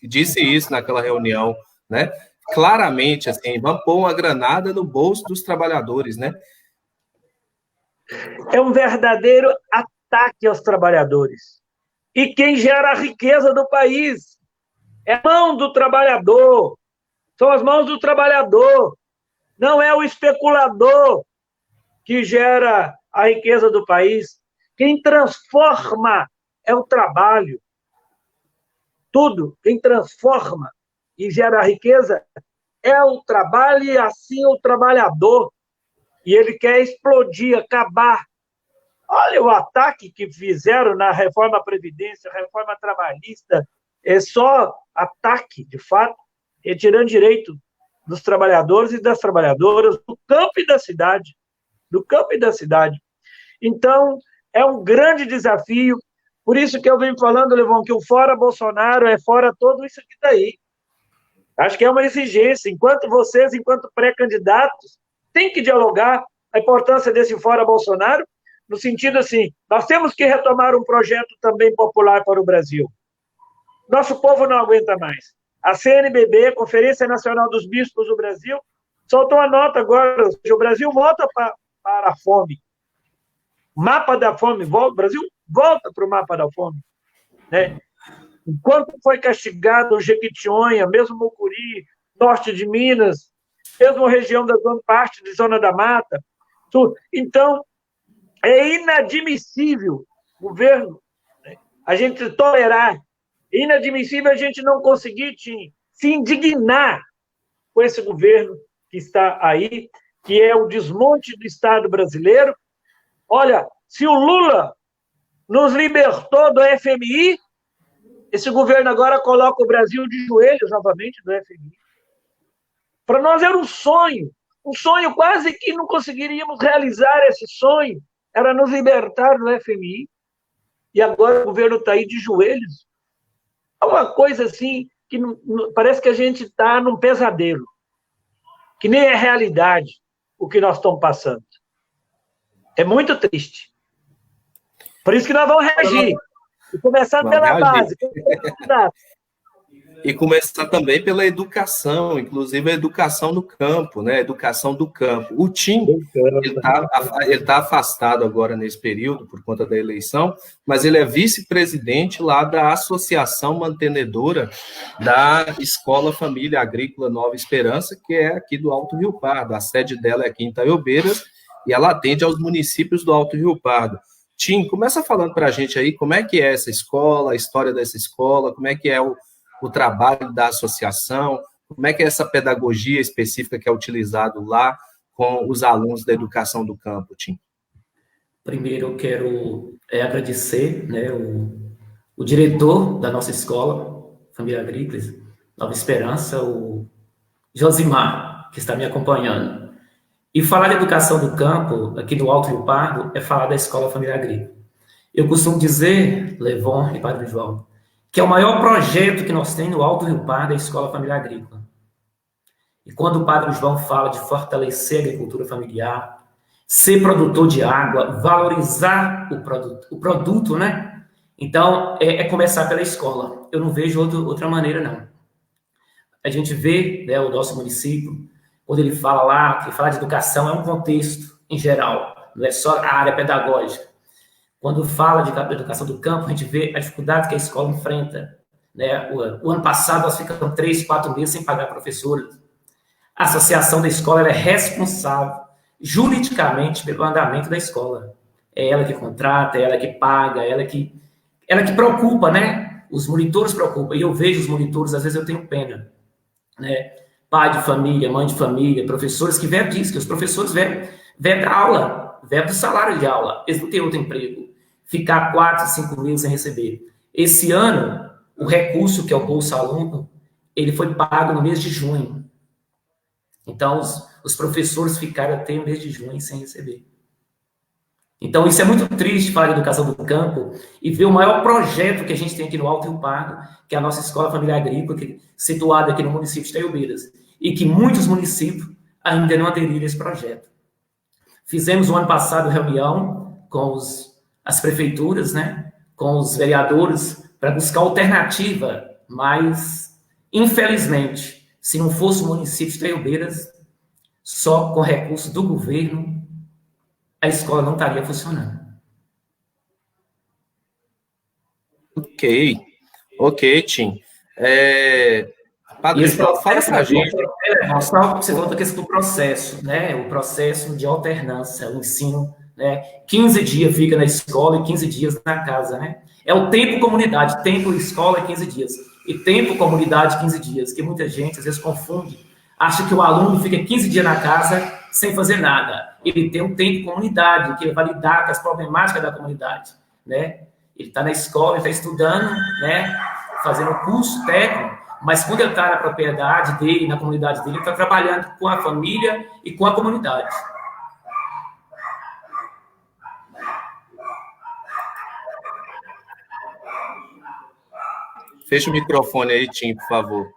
disse isso naquela reunião, né? Claramente, assim, vamos pôr uma granada no bolso dos trabalhadores, né? É um verdadeiro ataque aos trabalhadores. E quem gera a riqueza do país é a mão do trabalhador, são as mãos do trabalhador, não é o especulador que gera a riqueza do país. Quem transforma é o trabalho. Tudo, quem transforma e gera a riqueza é o trabalho e assim o trabalhador. E ele quer explodir, acabar. Olha o ataque que fizeram na reforma da Previdência, reforma trabalhista, é só ataque, de fato, retirando direito dos trabalhadores e das trabalhadoras do campo e da cidade. Do campo e da cidade. Então, é um grande desafio. Por isso que eu venho falando, Levon, que o fora Bolsonaro é fora todo isso que está aí. Acho que é uma exigência. Enquanto vocês, enquanto pré-candidatos, têm que dialogar a importância desse fora Bolsonaro, no sentido assim, nós temos que retomar um projeto também popular para o Brasil. Nosso povo não aguenta mais. A CNBB, Conferência Nacional dos Bispos do Brasil, soltou uma nota agora, ou seja, o Brasil volta para a fome. Mapa da fome, o Brasil volta para o mapa da fome. Né? Enquanto foi castigado o Jequitinhonha, mesmo Mucuri, norte de Minas, mesmo a região da parte de Zona da Mata. Tudo. Então, é inadmissível, governo, a gente tolerar, é inadmissível a gente não conseguir se indignar com esse governo que está aí, que é o desmonte do Estado brasileiro. Olha, se o Lula nos libertou do FMI, esse governo agora coloca o Brasil de joelhos novamente do FMI. Para nós era um sonho quase que não conseguiríamos realizar esse sonho, era nos libertar do FMI, e agora o governo está aí de joelhos. É uma coisa assim, que parece que a gente está num pesadelo, que nem é realidade o que nós estamos passando. É muito triste. Por isso que nós vamos reagir. E começando pela base. E começar também pela educação, inclusive a educação no campo, né? A educação do campo. O Tim, ele tá afastado agora nesse período por conta da eleição, mas ele é vice-presidente lá da Associação Mantenedora da Escola Família Agrícola Nova Esperança, que é aqui do Alto Rio Pardo. A sede dela é aqui em Itaiobeiras e ela atende aos municípios do Alto Rio Pardo. Tim, começa falando para a gente aí como é que é essa escola, a história dessa escola, como é que é o trabalho da associação, como é que é essa pedagogia específica que é utilizado lá com os alunos da educação do campo, Tim? Primeiro, eu quero agradecer, né, o diretor da nossa escola, Família Agrícola, Nova Esperança, o Josimar, que está me acompanhando. E falar de educação do campo, aqui do Alto Rio Pardo, é falar da Escola Família Agrícola. Eu costumo dizer, Levon e Padre João, que é o maior projeto que nós temos no Alto Rio Pardo, é a Escola Família Agrícola. E quando o Padre João fala de fortalecer a agricultura familiar, ser produtor de água, valorizar o produto, né? Então, é começar pela escola. Eu não vejo outra maneira, não. A gente vê, né, o nosso município, quando ele fala lá, que fala de educação, é um contexto em geral, não é só a área pedagógica. Quando fala de educação do campo, a gente vê a dificuldade que a escola enfrenta. Né? O ano passado, nós ficamos 3, 4 meses sem pagar professores. A associação da escola é responsável, juridicamente, pelo andamento da escola. É ela que contrata, é ela que paga, ela que preocupa, né? Os monitores preocupam. E eu vejo os monitores, às vezes eu tenho pena. Né? Pai de família, mãe de família, professores que vêm disso, que os professores vêm da aula, vêm do salário de aula. Eles não têm outro emprego. Ficar 4, 5 meses sem receber. Esse ano, o recurso, que é o Bolsa Aluno, ele foi pago no mês de junho. Então, os professores ficaram até o mês de junho sem receber. Então, isso é muito triste falar de educação do campo e ver o maior projeto que a gente tem aqui no Alto Rio Pardo, que é a nossa Escola Família Agrícola, situada aqui no município de Itaiobeiras, e que muitos municípios ainda não aderiram a esse projeto. Fizemos, no ano passado, reunião com as prefeituras, né, com os vereadores, para buscar alternativa, mas, infelizmente, se não fosse o município de Itaiobeiras, só com recursos do governo, a escola não estaria funcionando. Ok, Tim. Padre João, fala pra gente. Só você falou da questão do processo, né? O processo de alternância, o ensino, né? 15 dias fica na escola e 15 dias na casa, né? É o tempo comunidade, tempo escola é 15 dias. E tempo comunidade, 15 dias, que muita gente às vezes confunde, acha que o aluno fica 15 dias na casa sem fazer nada. Ele tem um tempo comunidade, que ele vai lidar com as problemáticas da comunidade, né? Ele está na escola, ele está estudando, né? Fazendo curso técnico, mas quando ele está na propriedade dele, na comunidade dele, ele está trabalhando com a família e com a comunidade. Fecha o microfone aí, Tim, por favor.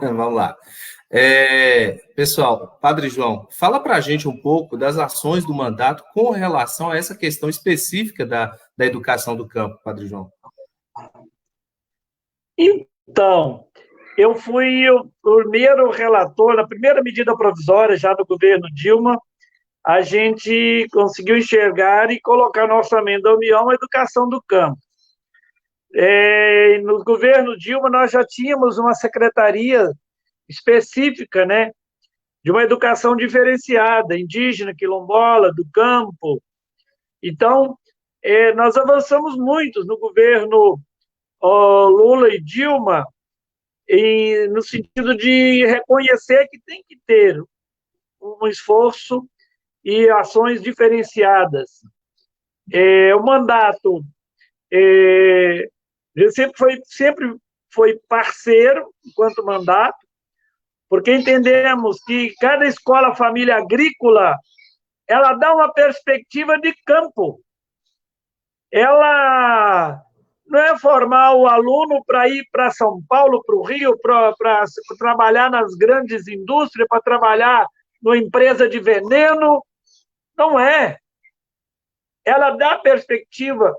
Vamos lá. Pessoal, Padre João, fala para a gente um pouco das ações do mandato com relação a essa questão específica da educação do campo, Padre João. Então, eu fui o primeiro relator, na primeira medida provisória, já do governo Dilma, a gente conseguiu enxergar e colocar no orçamento da União a educação do campo. No governo Dilma, nós já tínhamos uma secretaria específica, né, de uma educação diferenciada, indígena, quilombola, do campo. Então, nós avançamos muito no governo Lula e Dilma, no sentido de reconhecer que tem que ter um esforço e ações diferenciadas. O mandato sempre foi parceiro, enquanto mandato, porque entendemos que cada escola família agrícola, ela dá uma perspectiva de campo. Ela não é formar o aluno para ir para São Paulo, para o Rio, para trabalhar nas grandes indústrias, para trabalhar numa empresa de veneno. Não é. Ela dá perspectiva.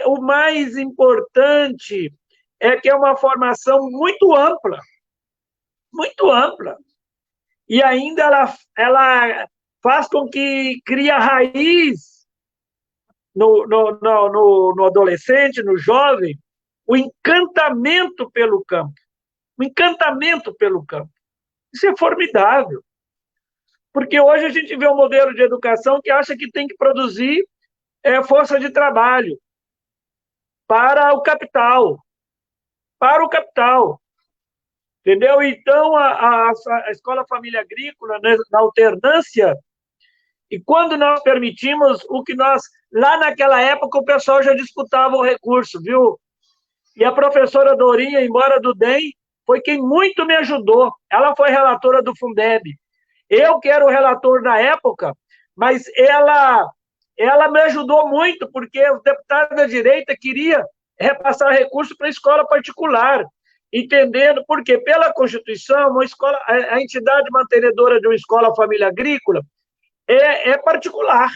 o mais importante é que é uma formação muito ampla, e ainda ela faz com que cria raiz no adolescente, no jovem, o encantamento pelo campo. Isso é formidável. Porque hoje a gente vê um modelo de educação que acha que tem que produzir força de trabalho para o capital. Entendeu? Então, a Escola Família Agrícola, né, na alternância, e quando nós permitimos o que nós... Lá naquela época, o pessoal já disputava o recurso, viu? E a professora Dorinha, embora do DEM, foi quem muito me ajudou. Ela foi relatora do Fundeb. Eu que era o relator na época, mas ela me ajudou muito, porque os deputados da direita queriam repassar recurso para a escola particular, entendendo, porque pela Constituição, a entidade mantenedora de uma escola família agrícola é particular.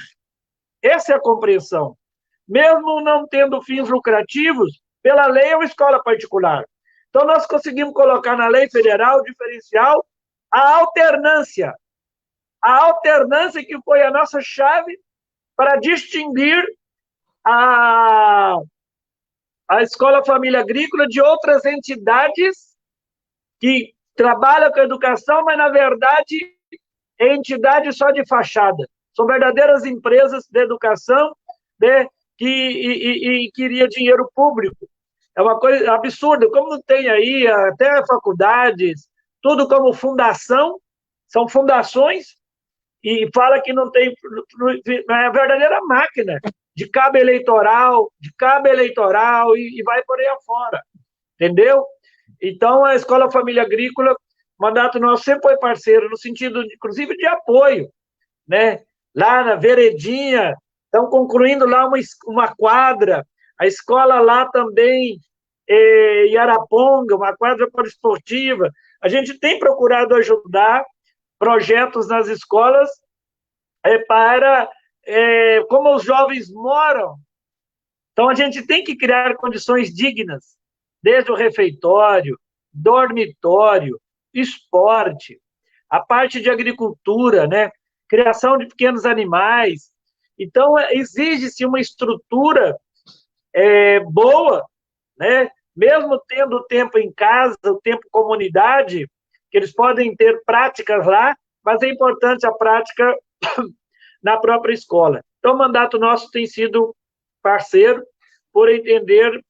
Essa é a compreensão. Mesmo não tendo fins lucrativos, pela lei é uma escola particular. Então, nós conseguimos colocar na lei federal diferencial a alternância que foi a nossa chave para distinguir a Escola Família Agrícola de outras entidades que trabalham com a educação, mas, na verdade, é entidade só de fachada. São verdadeiras empresas de educação, né, que queria dinheiro público. É uma coisa absurda, como não tem aí até faculdades, tudo como fundação, são fundações, e fala que não tem... É a verdadeira máquina de cabo eleitoral, e vai por aí afora, entendeu? Então, a Escola Família Agrícola, o mandato nosso sempre foi parceiro, no sentido, inclusive, de apoio, né? Lá na Veredinha, estão concluindo lá uma quadra, a escola lá também, em Araponga, uma quadra poliesportiva. A gente tem procurado ajudar projetos nas escolas para... como os jovens moram. Então, a gente tem que criar condições dignas, desde o refeitório, dormitório, esporte, a parte de agricultura, né? Criação de pequenos animais. Então, exige-se uma estrutura boa, né? Mesmo tendo o tempo em casa, o tempo comunidade, que eles podem ter práticas lá, mas é importante a prática na própria escola. Então, o mandato nosso tem sido parceiro, por entender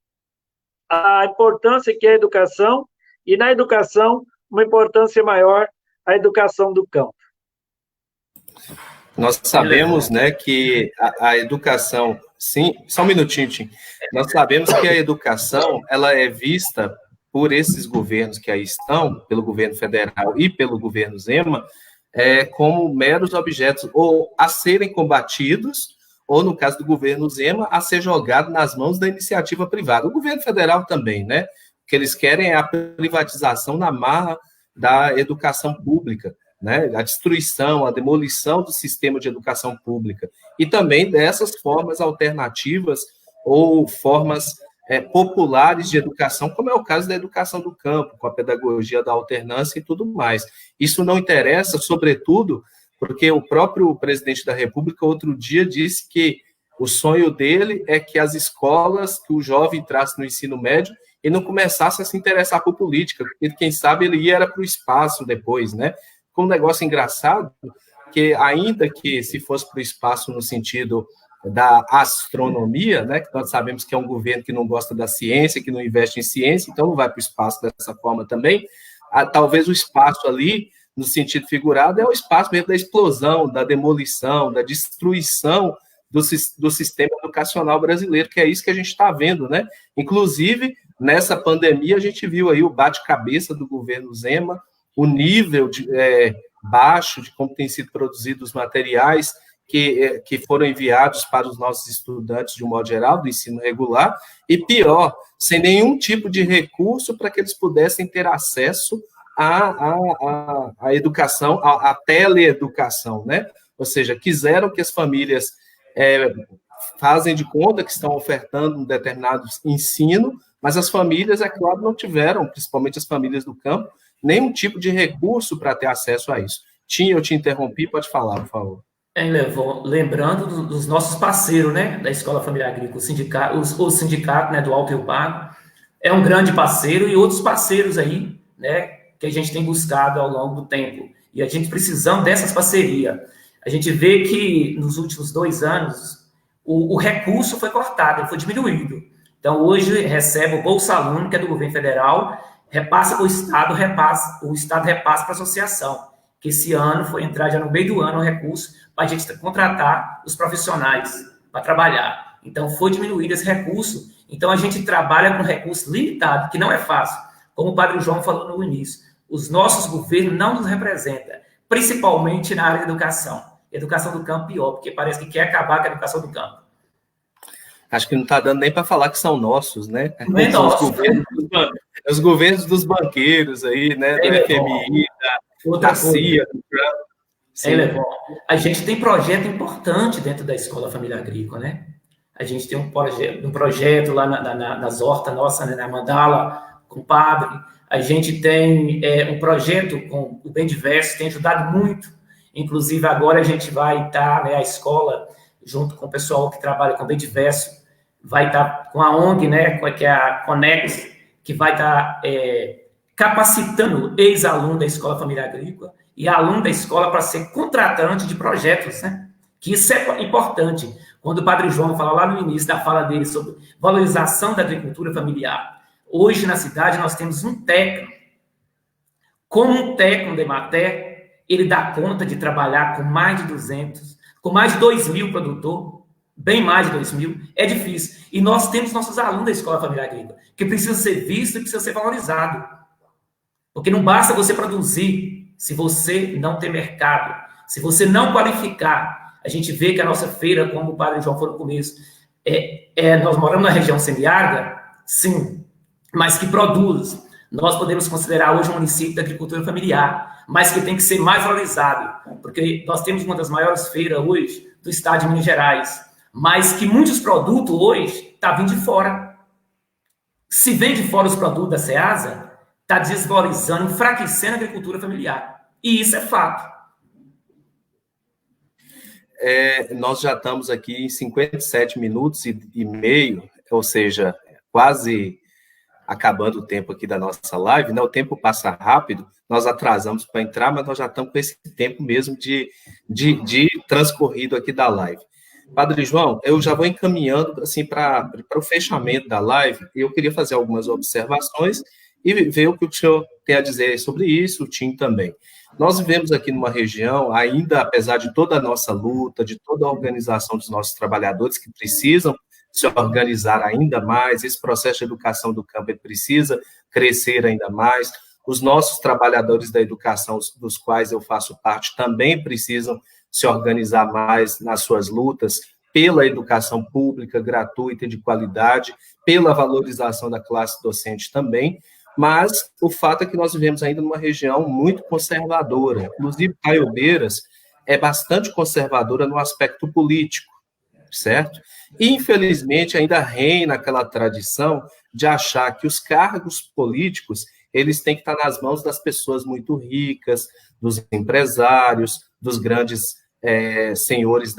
a importância que é a educação, e na educação, uma importância maior, a educação do campo. Nós sabemos, né, que a educação... Sim, só um minutinho, Tim. Nós sabemos que a educação, ela é vista por esses governos que aí estão, pelo governo federal e pelo governo Zema, como meros objetos, ou a serem combatidos, ou, no caso do governo Zema, a ser jogado nas mãos da iniciativa privada. O governo federal também, né? O que eles querem é a privatização na marra da educação pública, né? A destruição, a demolição do sistema de educação pública, e também dessas formas alternativas ou formas populares de educação, como é o caso da educação do campo, com a pedagogia da alternância e tudo mais. Isso não interessa, sobretudo, porque o próprio presidente da República, outro dia, disse que o sonho dele é que as escolas, que o jovem entrasse no ensino médio e não começasse a se interessar por política, porque, quem sabe, ele ia para o espaço depois, né? Com um negócio engraçado, que ainda que se fosse para o espaço no sentido da astronomia, né, que nós sabemos que é um governo que não gosta da ciência, que não investe em ciência, então não vai para o espaço dessa forma também, talvez o espaço ali, no sentido figurado, é o espaço mesmo da explosão, da demolição, da destruição do sistema educacional brasileiro, que é isso que a gente está vendo, né? Inclusive, nessa pandemia, a gente viu aí o bate-cabeça do governo Zema, o nível baixo de como têm sido produzidos os materiais que foram enviados para os nossos estudantes, de um modo geral, do ensino regular, e pior, sem nenhum tipo de recurso para que eles pudessem ter acesso à educação, à teleeducação, né? Ou seja, quiseram que as famílias fazem de conta que estão ofertando um determinado ensino, mas as famílias, é claro, não tiveram, principalmente as famílias do campo, nenhum tipo de recurso para ter acesso a isso. Tim, eu te interrompi, pode falar, por favor. Lembrando dos nossos parceiros, né, da Escola Familiar Agrícola, o sindicato, né, do Alto Rio Pardo, é um grande parceiro, e outros parceiros aí, né, que a gente tem buscado ao longo do tempo. E a gente precisando dessas parcerias. A gente vê que nos últimos 2 anos o recurso foi cortado, ele foi diminuído. Então, hoje recebe o Bolsa Aluno, que é do governo federal, repassa para o Estado repassa para a associação, que esse ano foi entrar já no meio do ano o recurso para a gente contratar os profissionais para trabalhar. Então, foi diminuído esse recurso. Então, a gente trabalha com recurso limitado, que não é fácil. Como o Padre João falou no início, os nossos governos não nos representam, principalmente na área de educação. Educação do campo pior, porque parece que quer acabar com a educação do campo. Acho que não está dando nem para falar que são nossos, né? Não é nosso. Os governos dos banqueiros aí, né? Do FMI, da CIA, do Trump. A gente tem projeto importante dentro da Escola Família Agrícola, né? A gente tem um projeto lá nas hortas nossas, né, na Mandala, com o padre. A gente tem um projeto com o Bem Diverso, tem ajudado muito. Inclusive, agora a gente vai estar, né, a escola, junto com o pessoal que trabalha com o Bem Diverso, vai estar com a ONG, né, que é a Conex, que vai estar capacitando ex-aluno da Escola Família Agrícola e aluno da escola para ser contratante de projetos, né? Que isso é importante. Quando o Padre João fala lá no início da fala dele sobre valorização da agricultura familiar, hoje na cidade nós temos um técnico. Como um técnico de Emater, ele dá conta de trabalhar com mais de 200, com mais de 2.000 produtores, bem mais de 2.000, é difícil. E nós temos nossos alunos da Escola Família Agrícola, que precisam ser vistos e precisam ser valorizados. Porque não basta você produzir se você não ter mercado, se você não qualificar. A gente vê que a nossa feira, como o Padre João falou no começo, nós moramos na região semiárida, sim, mas que produz. Nós podemos considerar hoje um município da agricultura familiar, mas que tem que ser mais valorizado, porque nós temos uma das maiores feiras hoje do estado de Minas Gerais, mas que muitos produtos hoje estão vindo de fora. Se vem de fora os produtos da Ceasa, está desvalorizando, enfraquecendo a agricultura familiar. E isso é fato. Nós já estamos aqui em 57 minutos e meio, ou seja, quase acabando o tempo aqui da nossa live, né? O tempo passa rápido, nós atrasamos para entrar, mas nós já estamos com esse tempo mesmo de transcorrido aqui da live. Padre João, eu já vou encaminhando assim, para o fechamento da live, e eu queria fazer algumas observações e ver o que o senhor tem a dizer sobre isso, o Tim também. Nós vivemos aqui numa região, ainda apesar de toda a nossa luta, de toda a organização dos nossos trabalhadores que precisam se organizar ainda mais, esse processo de educação do campo precisa crescer ainda mais, os nossos trabalhadores da educação, dos quais eu faço parte, também precisam se organizar mais nas suas lutas pela educação pública, gratuita e de qualidade, pela valorização da classe docente também, mas o fato é que nós vivemos ainda numa região muito conservadora, inclusive Caiobeiras é bastante conservadora no aspecto político, certo? E, infelizmente, ainda reina aquela tradição de achar que os cargos políticos, eles têm que estar nas mãos das pessoas muito ricas, dos empresários, dos grandes senhores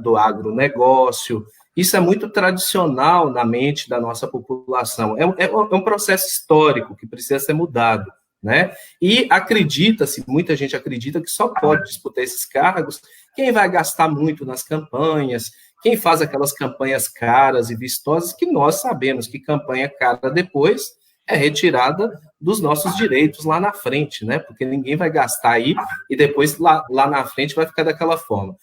do agronegócio. Isso é muito tradicional na mente da nossa população. É um processo histórico que precisa ser mudado, né? E acredita-se, muita gente acredita que só pode disputar esses cargos quem vai gastar muito nas campanhas, quem faz aquelas campanhas caras e vistosas, que nós sabemos que campanha cara depois é retirada dos nossos direitos lá na frente, né? Porque ninguém vai gastar aí e depois lá na frente vai ficar daquela forma.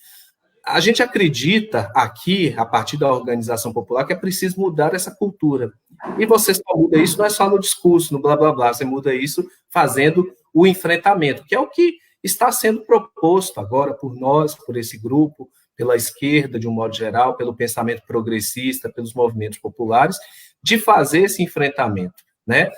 A gente acredita aqui, a partir da organização popular, que é preciso mudar essa cultura. E você só muda isso não é só no discurso, no blá, blá, blá, você muda isso fazendo o enfrentamento, que é o que está sendo proposto agora por nós, por esse grupo, pela esquerda, de um modo geral, pelo pensamento progressista, pelos movimentos populares, de fazer esse enfrentamento, né?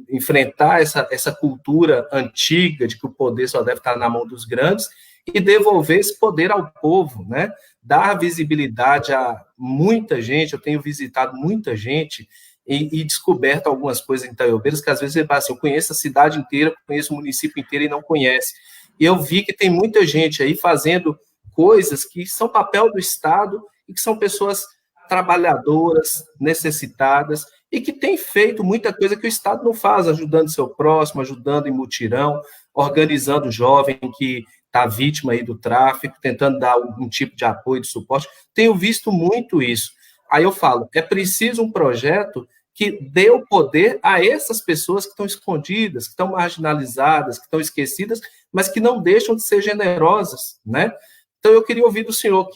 Enfrentar essa cultura antiga de que o poder só deve estar na mão dos grandes e devolver esse poder ao povo, né? Dar visibilidade a muita gente. Eu tenho visitado muita gente e descoberto algumas coisas em Itaiobeiras que às vezes assim, eu conheço a cidade inteira, conheço o município inteiro e não conhece. E eu vi que tem muita gente aí fazendo coisas que são papel do Estado e que são pessoas trabalhadoras, necessitadas, e que tem feito muita coisa que o Estado não faz, ajudando seu próximo, ajudando em mutirão, organizando o jovem que está vítima aí do tráfico, tentando dar um tipo de apoio, de suporte. Tenho visto muito isso. Aí eu falo, é preciso um projeto que dê o poder a essas pessoas que estão escondidas, que estão marginalizadas, que estão esquecidas, mas que não deixam de ser generosas, né? Então, eu queria ouvir do senhor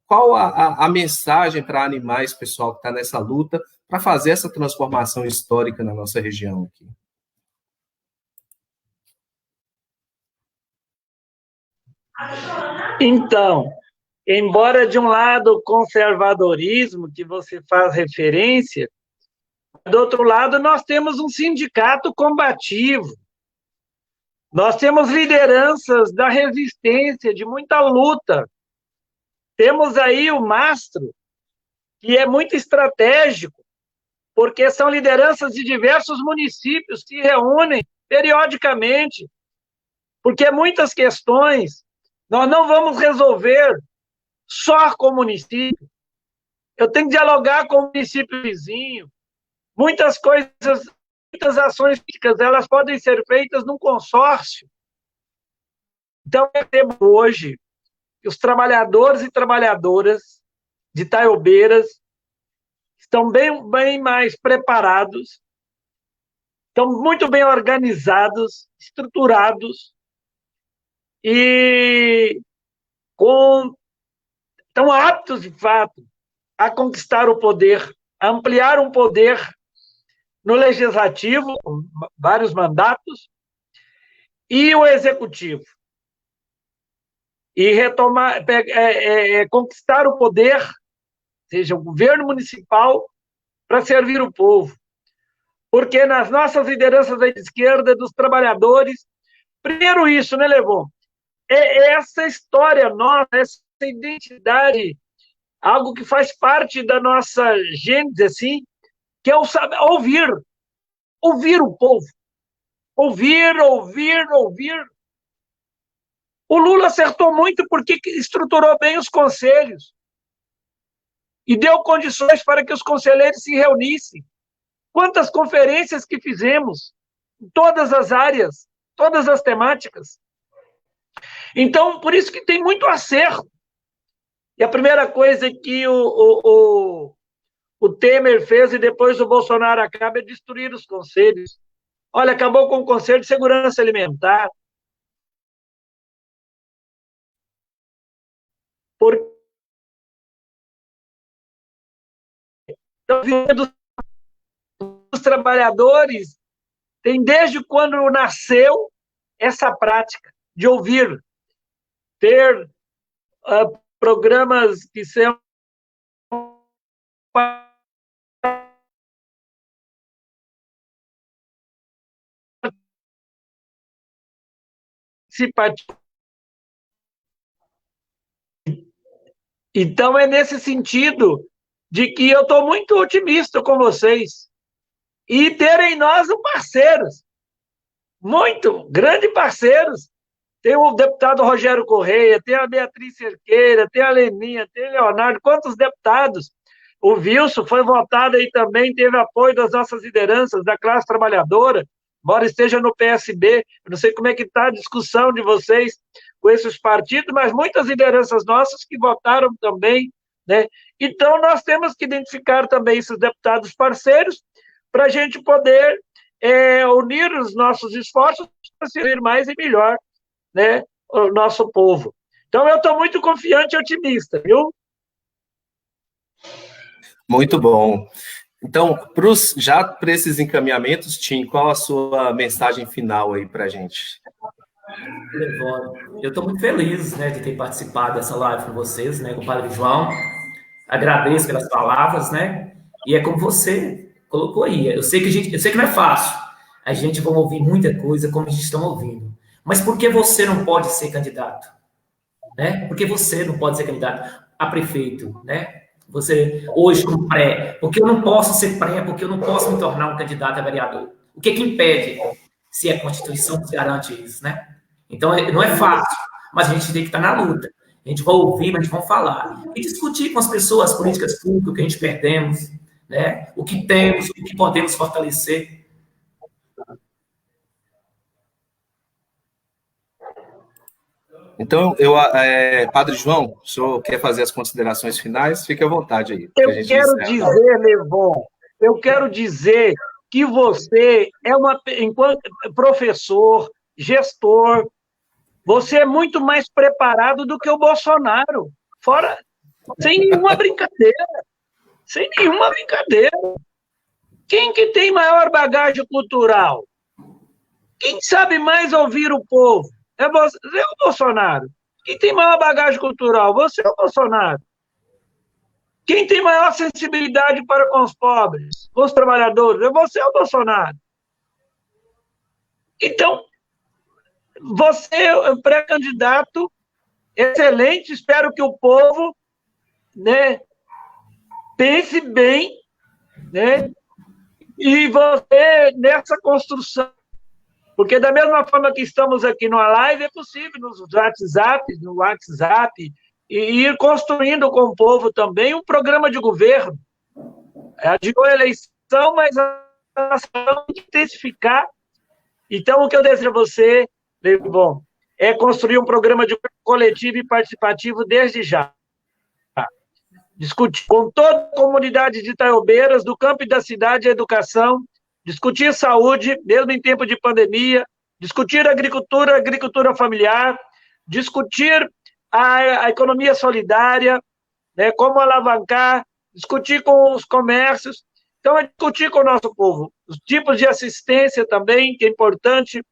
qual a mensagem para animar esse pessoal que está nessa luta para fazer essa transformação histórica na nossa região aqui. Então, embora de um lado o conservadorismo que você faz referência, do outro lado nós temos um sindicato combativo, nós temos lideranças da resistência, de muita luta. Temos aí o Mastro, que é muito estratégico, porque são lideranças de diversos municípios que se reúnem periodicamente, porque muitas questões nós não vamos resolver só com o município. Eu tenho que dialogar com o município vizinho. Muitas coisas, muitas ações políticas, elas podem ser feitas num consórcio. Então, eu temo hoje que os trabalhadores e trabalhadoras de Itaiobeiras estão bem mais preparados, estão muito bem organizados, estruturados e estão aptos, de fato, a conquistar o poder, a ampliar um poder no legislativo, com vários mandatos, e o executivo. E retomar, conquistar o poder, seja o governo municipal, para servir o povo. Porque nas nossas lideranças da esquerda, dos trabalhadores, primeiro isso, né, Levon? É essa história nossa, essa identidade, algo que faz parte da nossa gênese, assim, que é o saber, ouvir o povo. Ouvir. O Lula acertou muito porque estruturou bem os conselhos e deu condições para que os conselheiros se reunissem. Quantas conferências que fizemos em todas as áreas, todas as temáticas. Então, por isso que tem muito acerto. E a primeira coisa que o Temer fez e depois o Bolsonaro acaba é destruir os conselhos. Olha, acabou com o Conselho de Segurança Alimentar. Então, os trabalhadores têm, desde quando nasceu, essa prática de ouvir, ter programas que são participativos. Então, é nesse sentido de que eu estou muito otimista com vocês e ter em nós parceiros, muito grandes parceiros. Tem o deputado Rogério Correia, tem a Beatriz Cerqueira, tem a Leninha, tem o Leonardo, quantos deputados? O Wilson foi votado aí também, teve apoio das nossas lideranças, da classe trabalhadora, embora esteja no PSB, eu não sei como é que está a discussão de vocês com esses partidos, mas muitas lideranças nossas que votaram também, né? Então, nós temos que identificar também esses deputados parceiros para a gente poder unir os nossos esforços para servir mais e melhor, né, o nosso povo. Então, eu estou muito confiante e otimista, viu? Muito bom. Então, já para esses encaminhamentos, Tim, qual a sua mensagem final aí para a gente? Eu estou muito feliz, né, de ter participado dessa live com vocês, né, com o Padre João. Agradeço pelas palavras, né? E é como você colocou aí. Eu sei que não é fácil. A gente vai ouvir muita coisa como a gente está ouvindo. Mas por que você não pode ser candidato? né? Porque você não pode ser candidato a prefeito, né? Você, hoje, no pré, porque eu não posso ser pré, porque eu não posso me tornar um candidato a vereador. O que impede? Se a Constituição nos garante isso, né? Então, não é fácil, mas a gente tem que estar na luta. A gente vai ouvir, mas a gente vai falar. E discutir com as pessoas as políticas públicas, o que a gente perdemos, né? O que temos, o que podemos fortalecer. Então, Padre João, o senhor quer fazer as considerações finais? Fique à vontade aí. Eu quero dizer, Levon, eu quero dizer que você enquanto professor, gestor, você é muito mais preparado do que o Bolsonaro. Fora, sem nenhuma brincadeira. Sem nenhuma brincadeira. Quem que tem maior bagagem cultural? Quem sabe mais ouvir o povo? É você ou o Bolsonaro? Quem tem maior bagagem cultural? Você ou o Bolsonaro? Quem tem maior sensibilidade para com os pobres, com os trabalhadores? É você ou o Bolsonaro? Então, você é um pré-candidato excelente, espero que o povo, né, pense bem, né, e você nessa construção. Porque da mesma forma que estamos aqui numa live, é possível no WhatsApp, e ir construindo com o povo também um programa de governo. Adiou a eleição, mas a ação tem que intensificar. Então, o que eu desejo a você, Levon, é construir um programa de coletivo e participativo desde já. Discutir com toda a comunidade de Itaiobeiras, do campo e da cidade, a educação, discutir saúde, mesmo em tempo de pandemia, discutir agricultura familiar, discutir a economia solidária, né, como alavancar, discutir com os comércios. Então, é discutir com o nosso povo. Os tipos de assistência também, que é importante,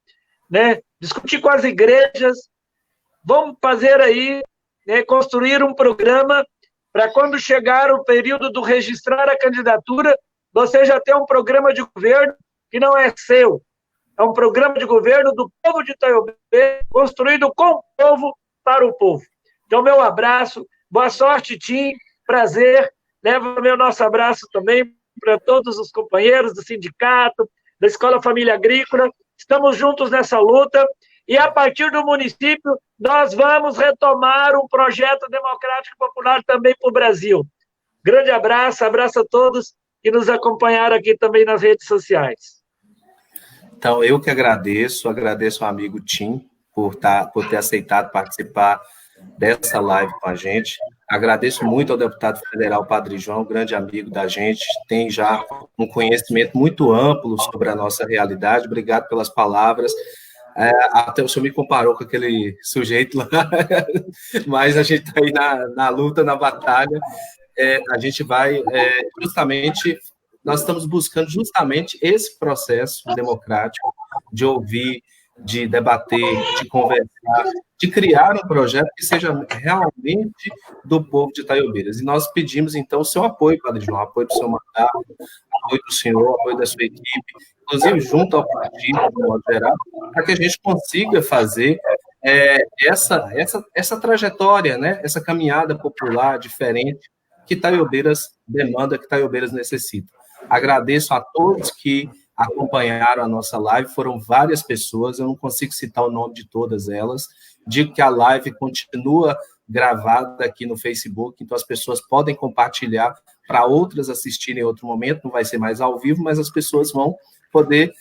né, discutir com as igrejas. Vamos fazer aí, né, construir um programa para quando chegar o período do registrar a candidatura, você já tem um programa de governo que não é seu. É um programa de governo do povo de Itaiobeiras, construído com o povo, para o povo. Então, meu abraço, boa sorte, Tim, prazer. Leva o nosso abraço também para todos os companheiros do sindicato, da Escola Família Agrícola. Estamos juntos nessa luta e, a partir do município, nós vamos retomar um projeto democrático popular também para o Brasil. Grande abraço, abraço a todos que nos acompanharam aqui também nas redes sociais. Então, eu que agradeço ao amigo Tim por ter aceitado participar dessa live com a gente. Agradeço muito ao deputado federal Padre João, grande amigo da gente, tem já um conhecimento muito amplo sobre a nossa realidade. Obrigado pelas palavras. Até o senhor me comparou com aquele sujeito lá, mas a gente está aí na luta, na batalha. A gente vai nós estamos buscando justamente esse processo democrático de ouvir, de debater, de conversar, de criar um projeto que seja realmente do povo de Itaiobeiras. E nós pedimos, então, o seu apoio, Padre João, apoio do seu mandato, apoio do senhor, apoio da sua equipe, inclusive junto ao partido, de modo geral, para que a gente consiga fazer essa trajetória, né, essa caminhada popular diferente que Itaiobeiras demanda, que Itaiobeiras necessita. Agradeço a todos que acompanharam a nossa live, foram várias pessoas, eu não consigo citar o nome de todas elas. Digo que a live continua gravada aqui no Facebook, então as pessoas podem compartilhar para outras assistirem em outro momento, não vai ser mais ao vivo, mas as pessoas vão poder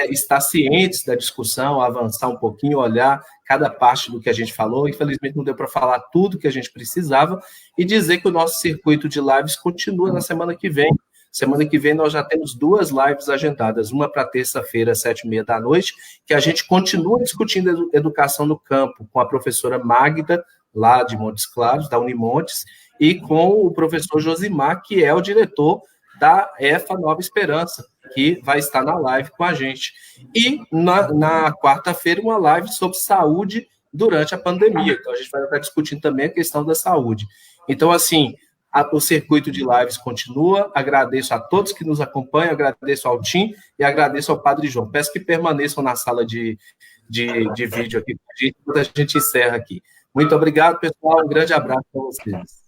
estar cientes da discussão, avançar um pouquinho, olhar cada parte do que a gente falou. Infelizmente não deu para falar tudo que a gente precisava, e dizer que o nosso circuito de lives continua na semana que vem. Semana que vem nós já temos 2 lives agendadas, uma para terça-feira, às 7h30, que a gente continua discutindo educação no campo, com a professora Magda, lá de Montes Claros, da Unimontes, e com o professor Josimar, que é o diretor da EFA Nova Esperança, que vai estar na live com a gente. E na quarta-feira, uma live sobre saúde durante a pandemia. Então, a gente vai estar discutindo também a questão da saúde. Então, assim, o circuito de lives continua. Agradeço a todos que nos acompanham, agradeço ao Tim e agradeço ao Padre João. Peço que permaneçam na sala de vídeo aqui, quando a gente encerra aqui. Muito obrigado, pessoal. Um grande abraço para vocês.